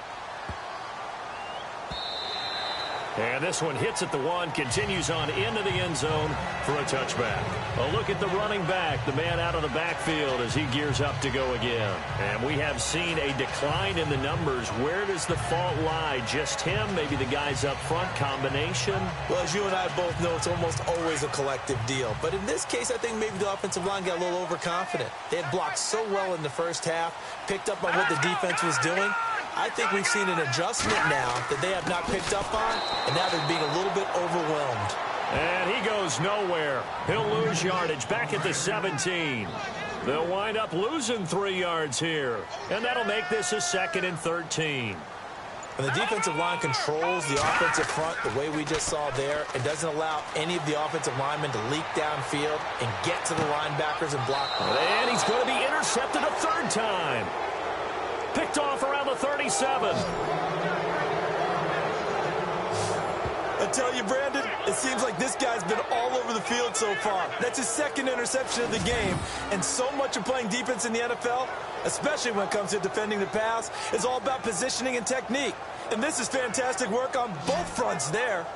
And this one hits at the 1, continues on into the end zone for a touchback. A look at the running back, the man out of the backfield as he gears up to go again. And we have seen a decline in the numbers. Where does the fault lie? Just him? Maybe the guys up front? Combination? Well, as you and I both know, it's almost always a collective deal. But in this case, I think maybe the offensive line got a little overconfident. They had blocked so well in the first half, picked up on what the defense was doing. I think we've seen an adjustment now that they have not picked up on, and now they're being a little bit overwhelmed. And he goes nowhere. He'll lose yardage back at the 17. They'll wind up losing 3 yards here, and that'll make this a 2nd and 13. And the defensive line controls the offensive front the way we just saw there. It doesn't allow any of the offensive linemen to leak downfield and get to the linebackers and block them. And he's going to be intercepted a 3rd time. Picked off around the 37. I tell you, Brandon, it seems like this guy's been all over the field so far. That's his 2nd interception of the game. And so much of playing defense in the NFL, especially when it comes to defending the pass, is all about positioning and technique. And this is fantastic work on both fronts there.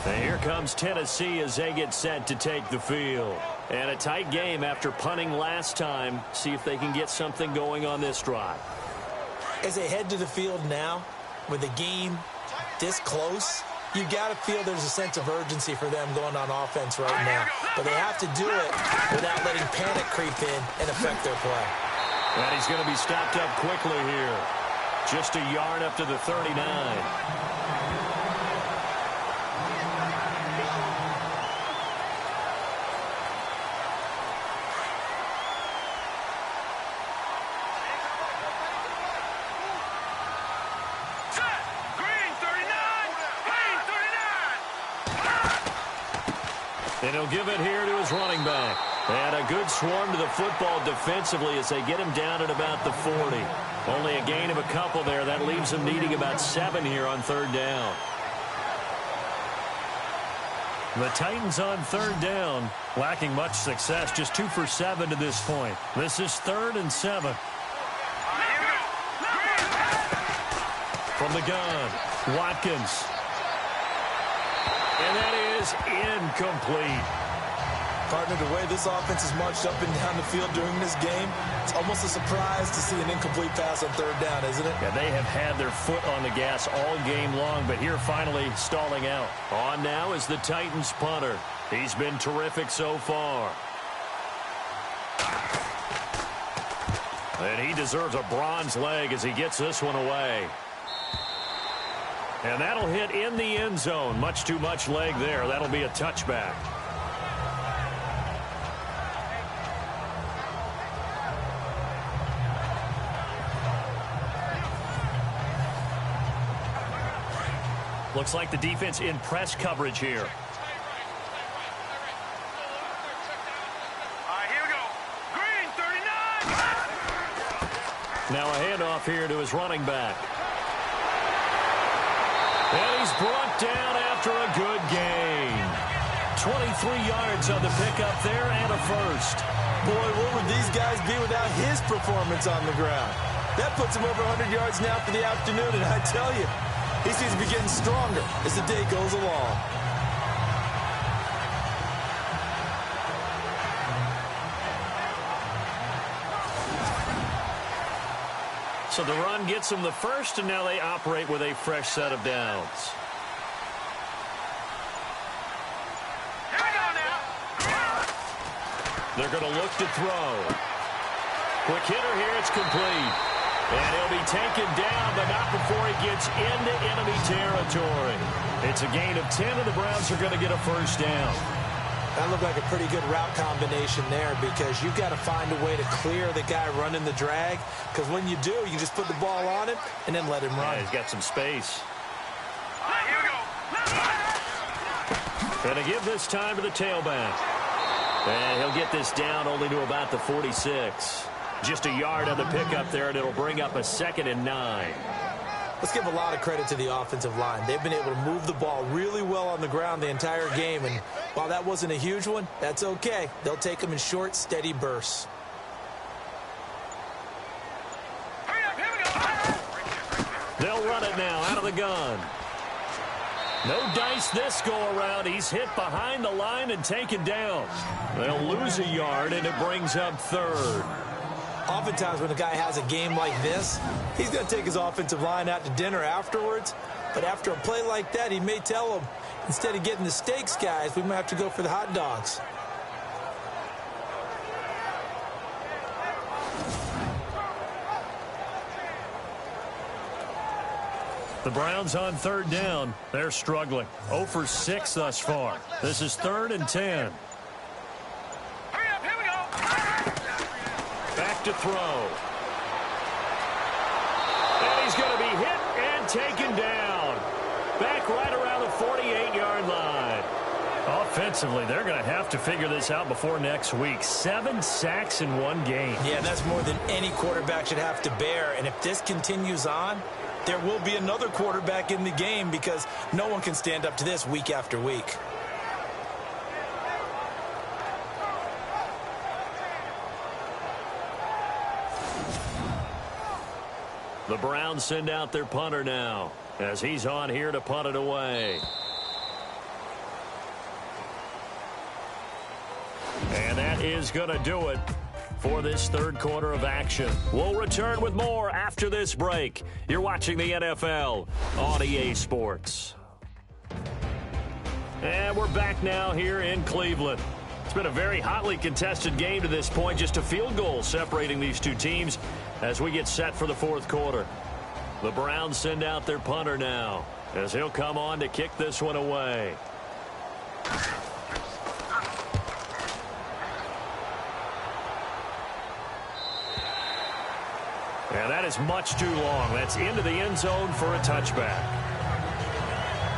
And here comes Tennessee as they get set to take the field. And a tight game after punting last time. See if they can get something going on this drive. As they head to the field now, with the game this close, you got to feel there's a sense of urgency for them going on offense right now. But they have to do it without letting panic creep in and affect their play. And he's going to be stopped up quickly here. Just a yard up to the 39. And he'll give it here to his running back. And a good swarm to the football defensively as they get him down at about the 40. Only a gain of a couple there. That leaves them needing about 7 here on 3rd down. The Titans on 3rd down, lacking much success, just 2 for 7 to this point. This is 3rd and 7. From the gun, Watkins. And that is incomplete. Partner, the way this offense has marched up and down the field during this game, it's almost a surprise to see an incomplete pass on 3rd down, isn't it? Yeah, they have had their foot on the gas all game long, but here finally stalling out. On now is the Titans punter. He's been terrific so far. And he deserves a bronze leg as he gets this one away. And that'll hit in the end zone. Much too much leg there. That'll be a touchback. Looks like the defense in press coverage here. Here we go. Green, 39. Now a handoff here to his running back. And he's brought down after a good gain. 23 yards on the pickup there and a first. Boy, what would these guys be without his performance on the ground? That puts him over 100 yards now for the afternoon, and I tell you, he seems to be getting stronger as the day goes along. So the run gets them the first, and now they operate with a fresh set of downs. Here we go now. They're going to look to throw. Quick hitter here, it's complete. And he'll be taken down, but not before he gets into enemy territory. It's a gain of 10, and the Browns are going to get a first down. That looked like a pretty good route combination there because you've got to find a way to clear the guy running the drag, because when you do, you just put the ball on him and then let him run. Yeah, he's got some space. Here we go. Going to give this time to the tailback. And he'll get this down only to about the 46. Just a yard on the pickup there, and it'll bring up a 2nd and 9. Let's give a lot of credit to the offensive line. They've been able to move the ball really well on the ground the entire game, and while that wasn't a huge one, that's okay. They'll take them in short, steady bursts. They'll run it now out of the gun. No dice this go-around. He's hit behind the line and taken down. They'll lose a yard, and it brings up third. Oftentimes when a guy has a game like this, he's going to take his offensive line out to dinner afterwards. But after a play like that, he may tell them, instead of getting the steaks, guys, we might have to go for the hot dogs. The Browns on third down. They're struggling. 0 for 6 thus far. This is 3rd and 10. Hurry up, here we go. Back to throw. And he's going to be hit and taken down. Back right around the 48-yard line. Offensively, they're going to have to figure this out before next week. 7 sacks in one game. Yeah, that's more than any quarterback should have to bear. And if this continues on, there will be another quarterback in the game because no one can stand up to this week after week. The Browns send out their punter now as he's on here to punt it away. And that is going to do it for this third quarter of action. We'll return with more after this break. You're watching the NFL on EA Sports. And we're back now here in Cleveland. It's been a very hotly contested game to this point. Just a field goal separating these two teams as we get set for the fourth quarter. The Browns send out their punter now as he'll come on to kick this one away. And that is much too long. That's into the end zone for a touchback.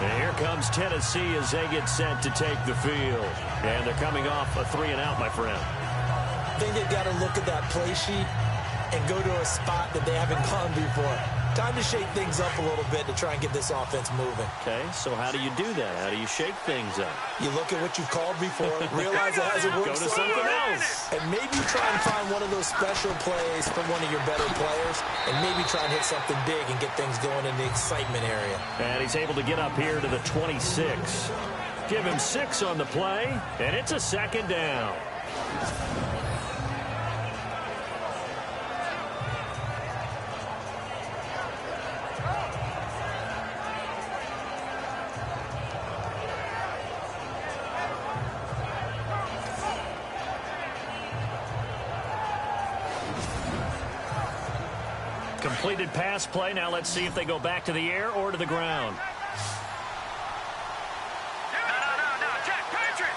And here comes Tennessee as they get set to take the field. And they're coming off a 3-and-out, my friend. I think they've got to look at that play sheet and go to a spot that they haven't gone before. Time to shake things up a little bit to try and get this offense moving. Okay, so how do you do that? How do you shake things up? You look at what you've called before, realize it hasn't worked. Go to something else. And maybe try and find one of those special plays from one of your better players, and maybe try and hit something big and get things going in the excitement area. And he's able to get up here to the 26. Give him 6 on the play, and it's a second down. Completed pass play. Now let's see if they go back to the air or to the ground. No, Jack, Patriot.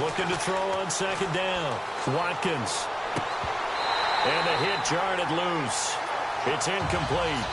Looking to throw on second down. Watkins. And the hit jarred it loose. It's incomplete.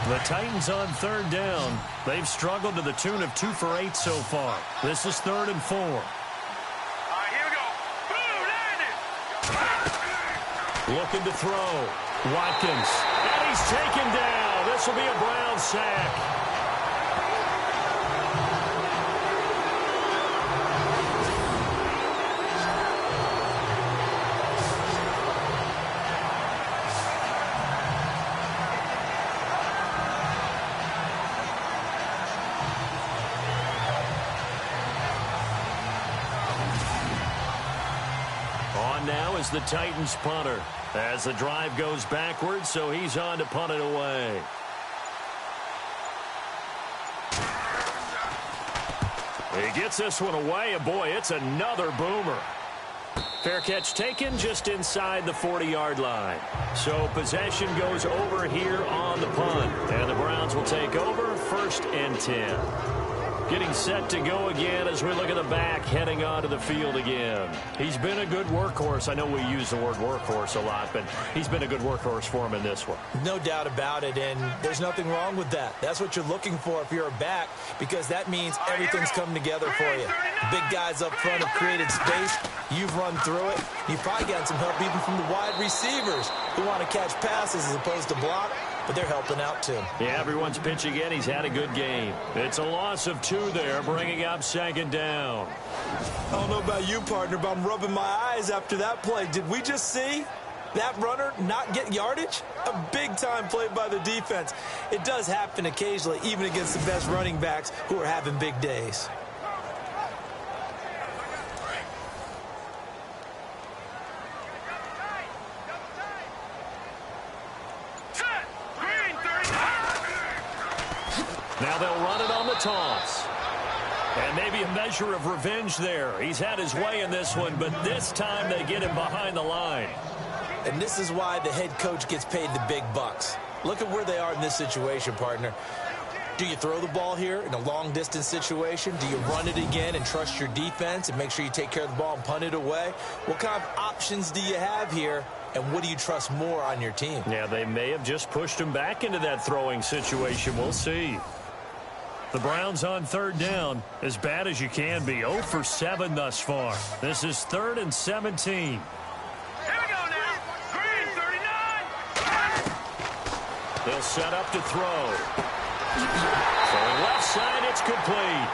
The Titans on third down. They've struggled to the tune of 2 for 8 so far. This is 3rd and 4. All right, here we go. Boom, landed. Looking to throw. Watkins. And he's taken down. This will be a Brown sack. Now is the Titans punter as the drive goes backwards, so he's on to punt it away. He gets this one away, and boy, it's another boomer. Fair catch taken just inside the 40-yard line. So possession goes over here on the punt, and the Browns will take over 1st and 10. Getting set to go again as we look at the back, heading onto the field again. He's been a good workhorse. I know we use the word workhorse a lot, but he's been a good workhorse for him in this one. No doubt about it, and there's nothing wrong with that. That's what you're looking for if you're a back, because that means everything's coming together for you. The big guys up front have created space. You've run through it. You've probably gotten some help even from the wide receivers who want to catch passes as opposed to block, but they're helping out too. Yeah, everyone's pitching in. He's had a good game. It's a loss of 2 there, bringing up 2nd down. I don't know about you, partner, but I'm rubbing my eyes after that play. Did we just see that runner not get yardage? A big-time play by the defense. It does happen occasionally, even against the best running backs who are having big days. Now they'll run it on the toss. And maybe a measure of revenge there. He's had his way in this one, but this time they get him behind the line. And this is why the head coach gets paid the big bucks. Look at where they are in this situation, partner. Do you throw the ball here in a long-distance situation? Do you run it again and trust your defense and make sure you take care of the ball and punt it away? What kind of options do you have here, and what do you trust more on your team? Yeah, they may have just pushed him back into that throwing situation. We'll see. The Browns on 3rd down, as bad as you can be. 0 for 7 thus far. This is 3rd and 17. Here we go now. Green 39. They'll set up to throw. From left side, it's complete.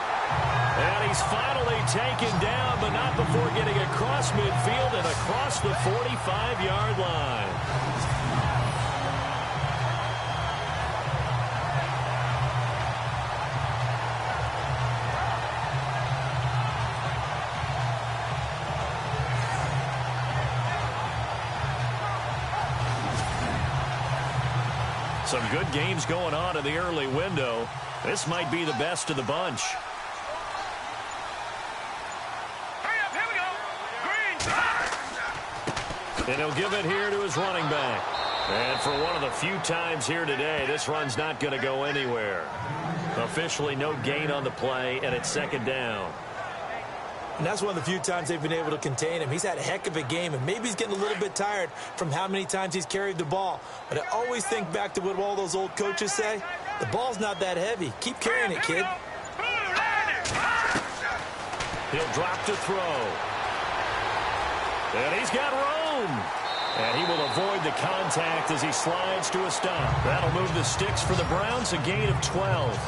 And he's finally taken down, but not before getting across midfield and across the 45-yard line. Some good games going on in the early window. This might be the best of the bunch. Hurry up, here we go. Green. And he'll give it here to his running back. And for one of the few times here today, this run's not going to go anywhere. Officially no gain on the play, and it's 2nd down. And that's one of the few times they've been able to contain him. He's had a heck of a game, and maybe he's getting a little bit tired from how many times he's carried the ball. But I always think back to what all those old coaches say. The ball's not that heavy. Keep carrying it, kid. He'll drop to throw. And he's got room. And he will avoid the contact as he slides to a stop. That'll move the sticks for the Browns, a gain of 12.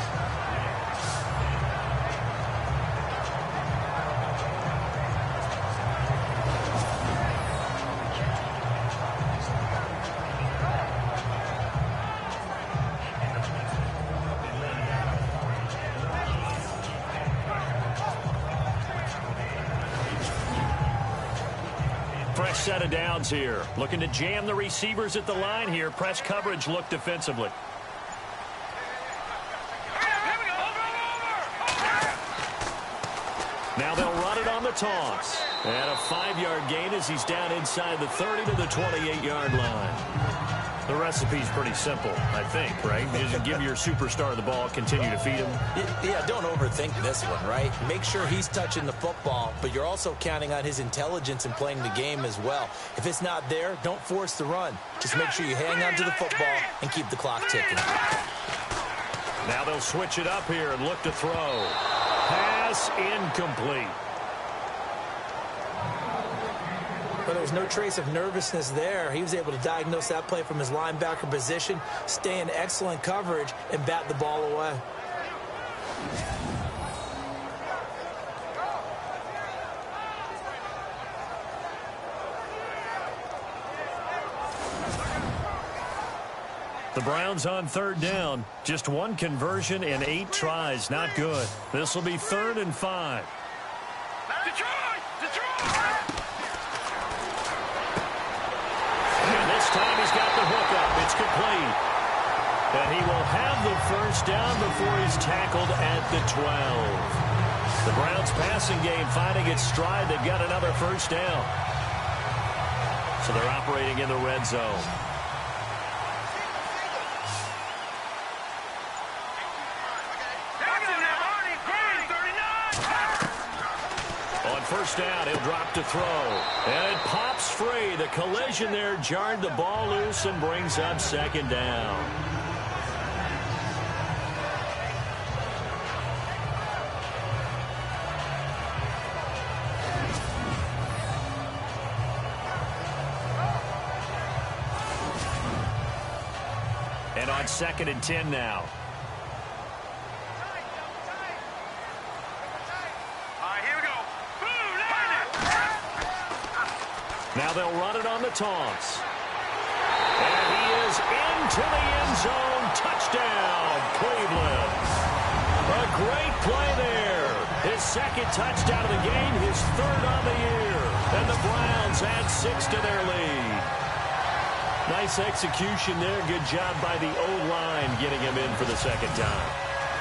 Fresh set of downs here. Looking to jam the receivers at the line here. Press coverage look defensively. Now they'll run it on the toss. And a 5-yard gain as he's down inside the 30 to the 28-yard line. The recipe's pretty simple, I think, right? Just give your superstar the ball, continue to feed him. Yeah, don't overthink this one, right? Make sure he's touching the football, but you're also counting on his intelligence in playing the game as well. If it's not there, don't force the run. Just make sure you hang on to the football and keep the clock ticking. Now they'll switch it up here and look to throw. Pass incomplete. But there's no trace of nervousness there. He was able to diagnose that play from his linebacker position, stay in excellent coverage, and bat the ball away. The Browns on 3rd down. Just 1 conversion in 8 tries. Not good. This will be 3rd and 5. This time he's got the hook up. It's complete. And he will have the first down before he's tackled at the 12. The Browns passing game finding its stride. They've got another first down. So they're operating in the red zone. first down. He'll drop to throw. And it pops free. The collision there jarred the ball loose and brings up second down. And on 2nd and 10 now. Now they'll run it on the toss. And he is into the end zone. Touchdown, Cleveland. A great play there. His 2nd touchdown of the game, his 3rd on the year. And the Browns add 6 to their lead. Nice execution there. Good job by the O-line getting him in for the 2nd time.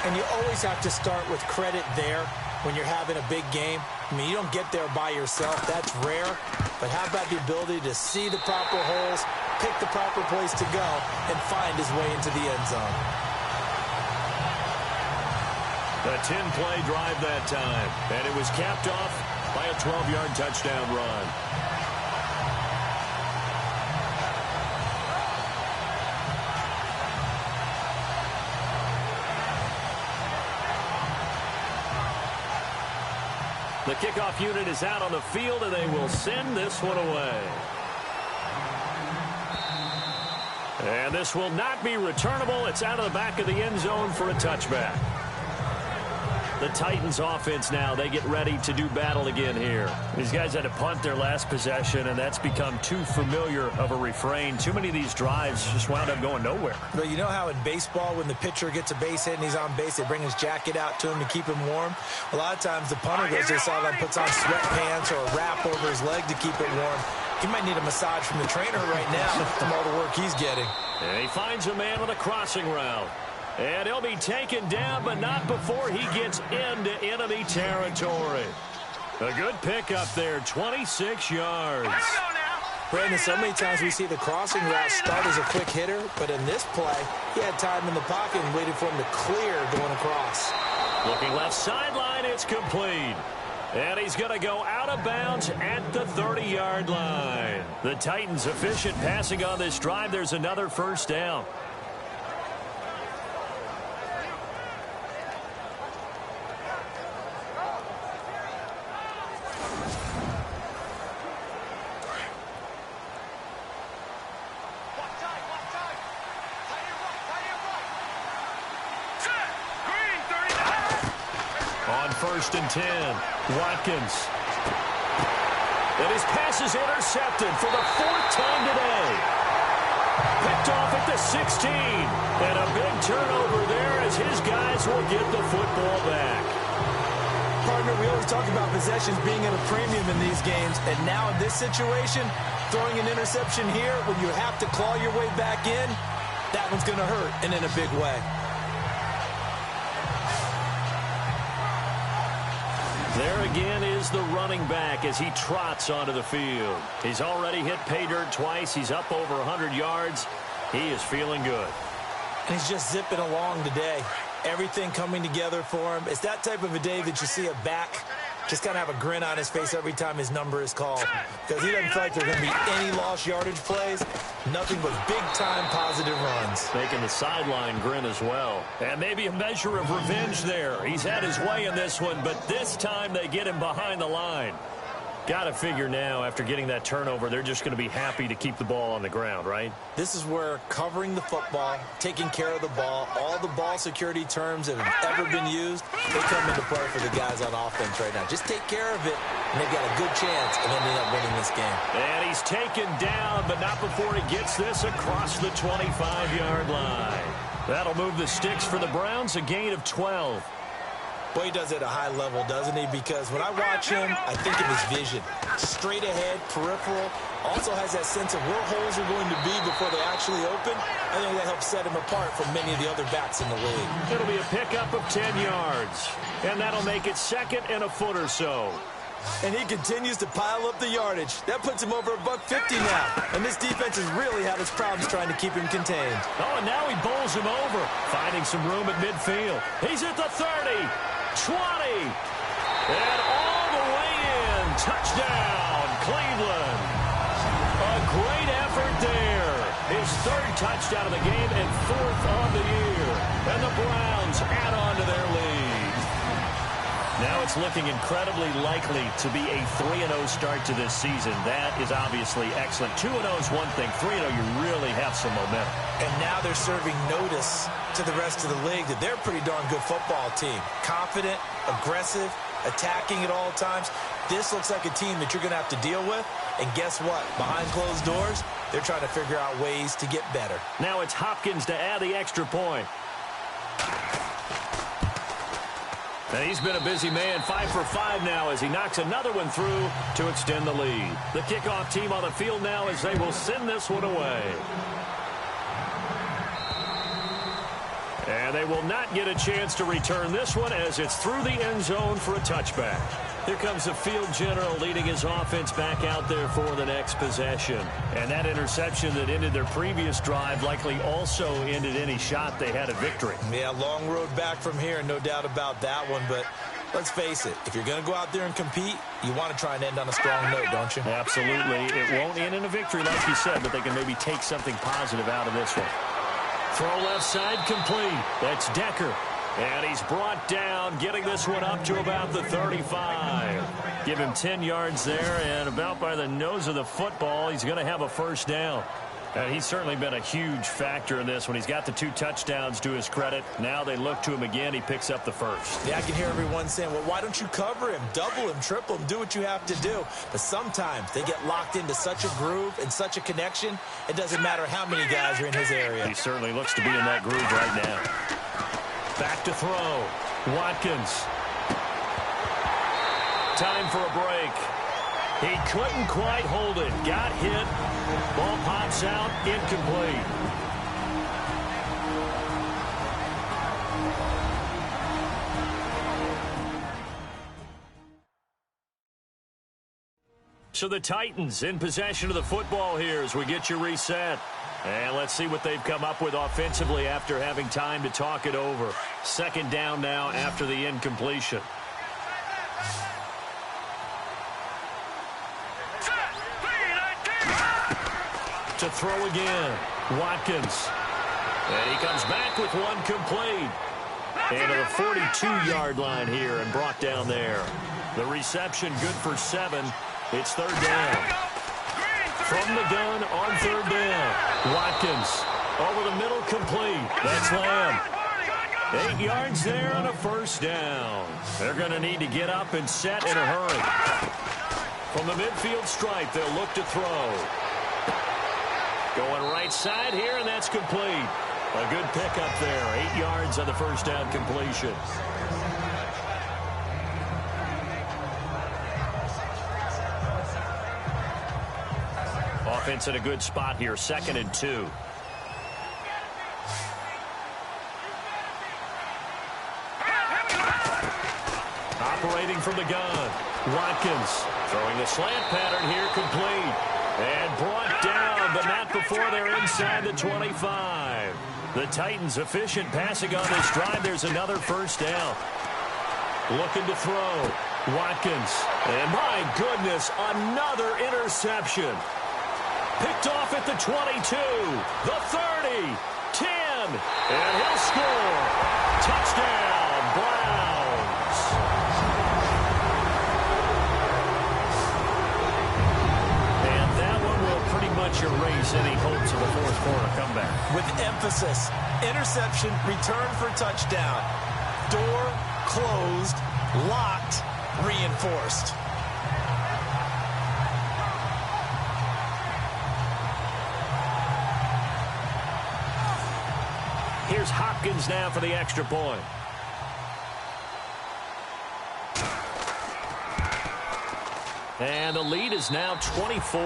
And you always have to start with credit there when you're having a big game. I mean, you don't get there by yourself. That's rare. But how about the ability to see the proper holes, pick the proper place to go, and find his way into the end zone? A 10-play drive that time. And it was capped off by a 12-yard touchdown run. The kickoff unit is out on the field, and they will send this one away. And this will not be returnable. It's out of the back of the end zone for a touchback. The Titans offense now, they get ready to do battle again here. These guys had to punt their last possession, and that's become too familiar of a refrain. Too many of these drives just wound up going nowhere. But you know how in baseball, when the pitcher gets a base hit and he's on base, they bring his jacket out to him to keep him warm? A lot of times the punter goes to the sideline, puts on sweatpants or a wrap over his leg to keep it warm. He might need a massage from the trainer right now from all the work he's getting. And he finds a man on the crossing route. And he'll be taken down, but not before he gets into enemy territory. A good pickup there, 26 yards. Brandon, so many times we see the crossing route start as a quick hitter, but in this play, he had time in the pocket and waited for him to clear going across. Looking left sideline, it's complete. And he's going to go out of bounds at the 30-yard line. The Titans efficient passing on this drive. There's another first down. On 1st and 10, Watkins. And his pass is intercepted for the 4th time today. Picked off at the 16. And a big turnover there as his guys will get the football back. Partner, we always talk about possessions being at a premium in these games. And now in this situation, throwing an interception here when you have to claw your way back in, that one's going to hurt, and in a big way. There again is the running back as he trots onto the field. He's already hit pay dirt twice. He's up over 100 yards. He is feeling good. And he's just zipping along today. Everything coming together for him. It's that type of a day that you see a back just kind of have a grin on his face every time his number is called. Because he doesn't feel like there are going to be any lost yardage plays. Nothing but big-time positive runs. Making the sideline grin as well. And maybe a measure of revenge there. He's had his way in this one, but this time they get him behind the line. Got to figure now, after getting that turnover, they're just going to be happy to keep the ball on the ground, right? This is where covering the football, taking care of the ball, all the ball security terms that have ever been used, they come into play for the guys on offense right now. Just take care of it, and they've got a good chance of ending up winning this game. And he's taken down, but not before he gets this across the 25-yard line. That'll move the sticks for the Browns, a gain of 12. Boy, he does it at a high level, doesn't he? Because when I watch him, I think of his vision. Straight ahead, peripheral. Also has that sense of where holes are going to be before they actually open. I think that helps set him apart from many of the other backs in the league. It'll be a pickup of 10 yards. And that'll make it second and a foot or so. And he continues to pile up the yardage. That puts him over $150 now. And this defense has really had its problems trying to keep him contained. Oh, and now he bowls him over, finding some room at midfield. He's at the 30, 20, and all the way in touchdown, Cleveland. A great effort there. His third touchdown of the game and fourth of the year. And the Browns add on to their lead. Now it's looking incredibly likely to be a 3-0 start to this season. That is obviously excellent. 2-0 is one thing. 3-0, you really have some momentum. And now they're serving notice to the rest of the league that they're a pretty darn good football team. Confident, aggressive, attacking at all times. This looks like a team that you're going to have to deal with. And guess what? Behind closed doors, they're trying to figure out ways to get better. Now it's Hopkins to add the extra point. And he's been a busy man, 5 for 5 now as he knocks another one through to extend the lead. The kickoff team on the field now as they will send this one away. And they will not get a chance to return this one as it's through the end zone for a touchback. Here comes the field general leading his offense back out there for the next possession. And that interception that ended their previous drive likely also ended any shot they had at victory. Yeah, long road back from here, no doubt about that one. But let's face it, if you're going to go out there and compete, you want to try and end on a strong note, don't you? Absolutely. It won't end in a victory like you said, but they can maybe take something positive out of this one. Throw left side complete. That's Decker. And he's brought down, getting this one up to about the 35. Give him 10 yards there, and about by the nose of the football, he's going to have a first down. And he's certainly been a huge factor in this when he's got the 2 touchdowns to his credit. Now they look to him again. He picks up the first. Yeah, I can hear everyone saying, well, why don't you cover him, double him, triple him, do what you have to do. But sometimes they get locked into such a groove and such a connection, it doesn't matter how many guys are in his area. He certainly looks to be in that groove right now. Back to throw. Watkins. Time for a break. He couldn't quite hold it. Got hit. Ball pops out. Incomplete. So the Titans in possession of the football here as we get you reset. And let's see what they've come up with offensively after having time to talk it over. Second down now after the incompletion. To throw again, Watkins. And he comes back with one complete. And to the 42-yard line here and brought down there. The reception good for 7. It's third down. From the gun on third down. Watkins over the middle complete. That's Lamb. 8 yards there on a first down. They're going to need to get up and set in a hurry. From the midfield stripe, they'll look to throw. Going right side here, and that's complete. A good pickup there. 8 yards on the first down completion. Offense in a good spot here, 2nd and 2. Operating from the gun. Watkins throwing the slant pattern here, complete. And brought down, but not before they're inside the 25. The Titans efficient passing on this drive. There's another first down. Looking to throw. Watkins. And my goodness, another interception. Picked off at the 22, the 30, 10, and he'll score. Touchdown, Browns. And that one will pretty much erase any hopes of a fourth quarter comeback. With emphasis, interception, return for touchdown. Door closed, locked, reinforced. Here's Hopkins now for the extra point. And the lead is now 24.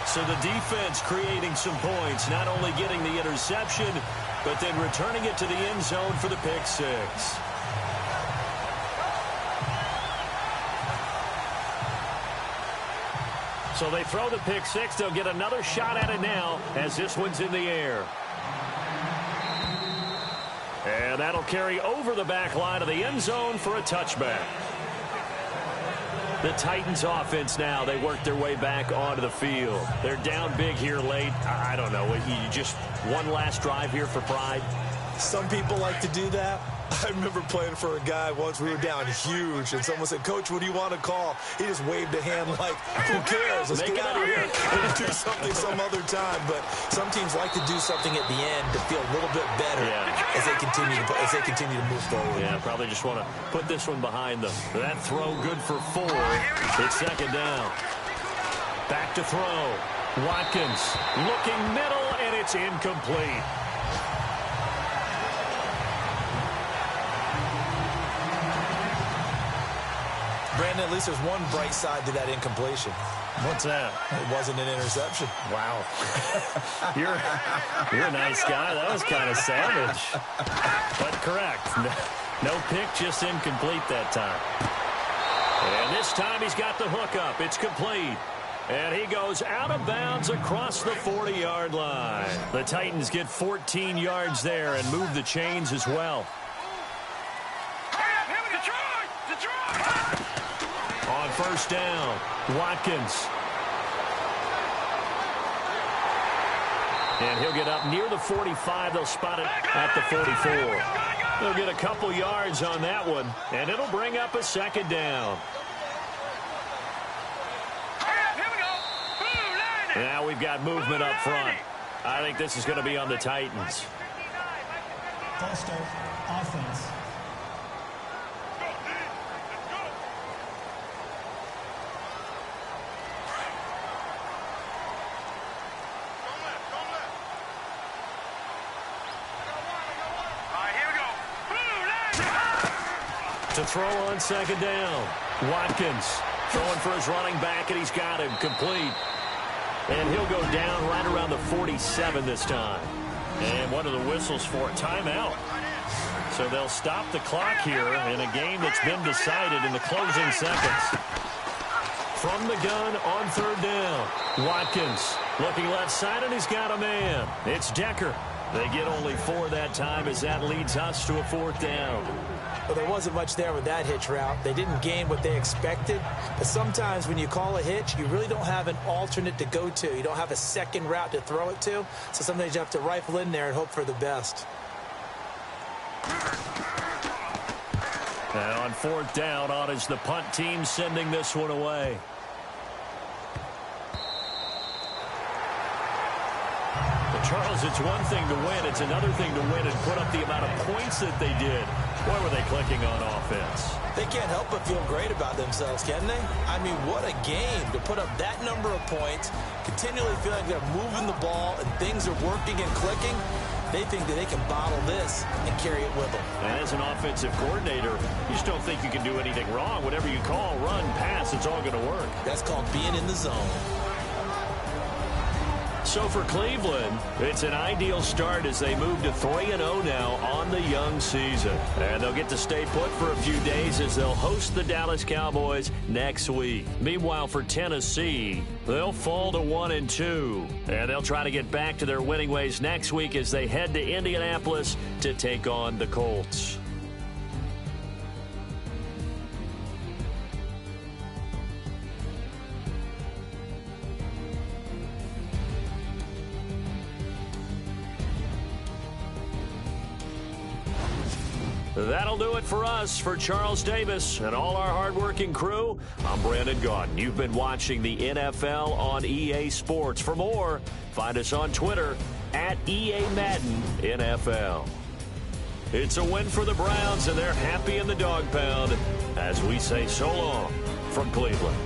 So the defense creating some points, not only getting the interception, but then returning it to the end zone for the pick six. So they throw the pick six. They'll get another shot at it now as this one's in the air. And And that'll carry over the back line of the end zone for a touchback. The Titans offense now, they work their way back onto the field. They're down big here late. I don't know. You just one last drive here for pride? Some people like to do that. I remember playing for a guy once. We were down huge, and someone said, "Coach, what do you want to call?" He just waved a hand like, "Who cares? Let's get out of here and do something some other time." But some teams like to do something at the end to feel a little bit better as they continue to move forward. Yeah, probably just want to put this one behind them. That throw good for 4. It's second down. Back to throw. Watkins looking middle, and it's incomplete. Brandon, at least there's one bright side to that incompletion. What's that? It wasn't an interception. Wow. You're a nice guy. That was kind of savage. But correct. No pick, just incomplete that time. And this time he's got the hook up. It's complete. And he goes out of bounds across the 40-yard line. The Titans get 14 yards there and move the chains as well. On first down, Watkins. And he'll get up near the 45. They'll spot it at the 44. They'll get a couple yards on that one, and it'll bring up a second down. Now we've got movement up front. I think this is going to be on the Titans. False start, offense. To throw on second down. Watkins throwing for his running back, and he's got him complete. And he'll go down right around the 47 this time. And what are the whistles for? Timeout. So they'll stop the clock here in a game that's been decided in the closing seconds. From the gun on third down. Watkins looking left side, and he's got a man. It's Decker. They get only 4 that time as that leads us to a 4th down. Well, there wasn't much there with that hitch route. They didn't gain what they expected. But sometimes when you call a hitch, you really don't have an alternate to go to. You don't have a second route to throw it to. So sometimes you have to rifle in there and hope for the best. And on 4th down, on is the punt team sending this one away. Charles, it's one thing to win. It's another thing to win and put up the amount of points that they did. Why were they clicking on offense? They can't help but feel great about themselves, can they? I mean, what a game to put up that number of points, continually feeling like they're moving the ball and things are working and clicking. They think that they can bottle this and carry it with them. And as an offensive coordinator, you just don't think you can do anything wrong. Whatever you call, run, pass, it's all going to work. That's called being in the zone. So for Cleveland, it's an ideal start as they move to 3-0 now on the young season. And they'll get to stay put for a few days as they'll host the Dallas Cowboys next week. Meanwhile, for Tennessee, they'll fall to 1-2. And they'll try to get back to their winning ways next week as they head to Indianapolis to take on the Colts. That'll do it for us. For Charles Davis and all our hardworking crew, I'm Brandon Gaudin. You've been watching the NFL on EA Sports. For more, find us on Twitter at EA Madden NFL. It's a win for the Browns, and they're happy in the dog pound as we say so long from Cleveland.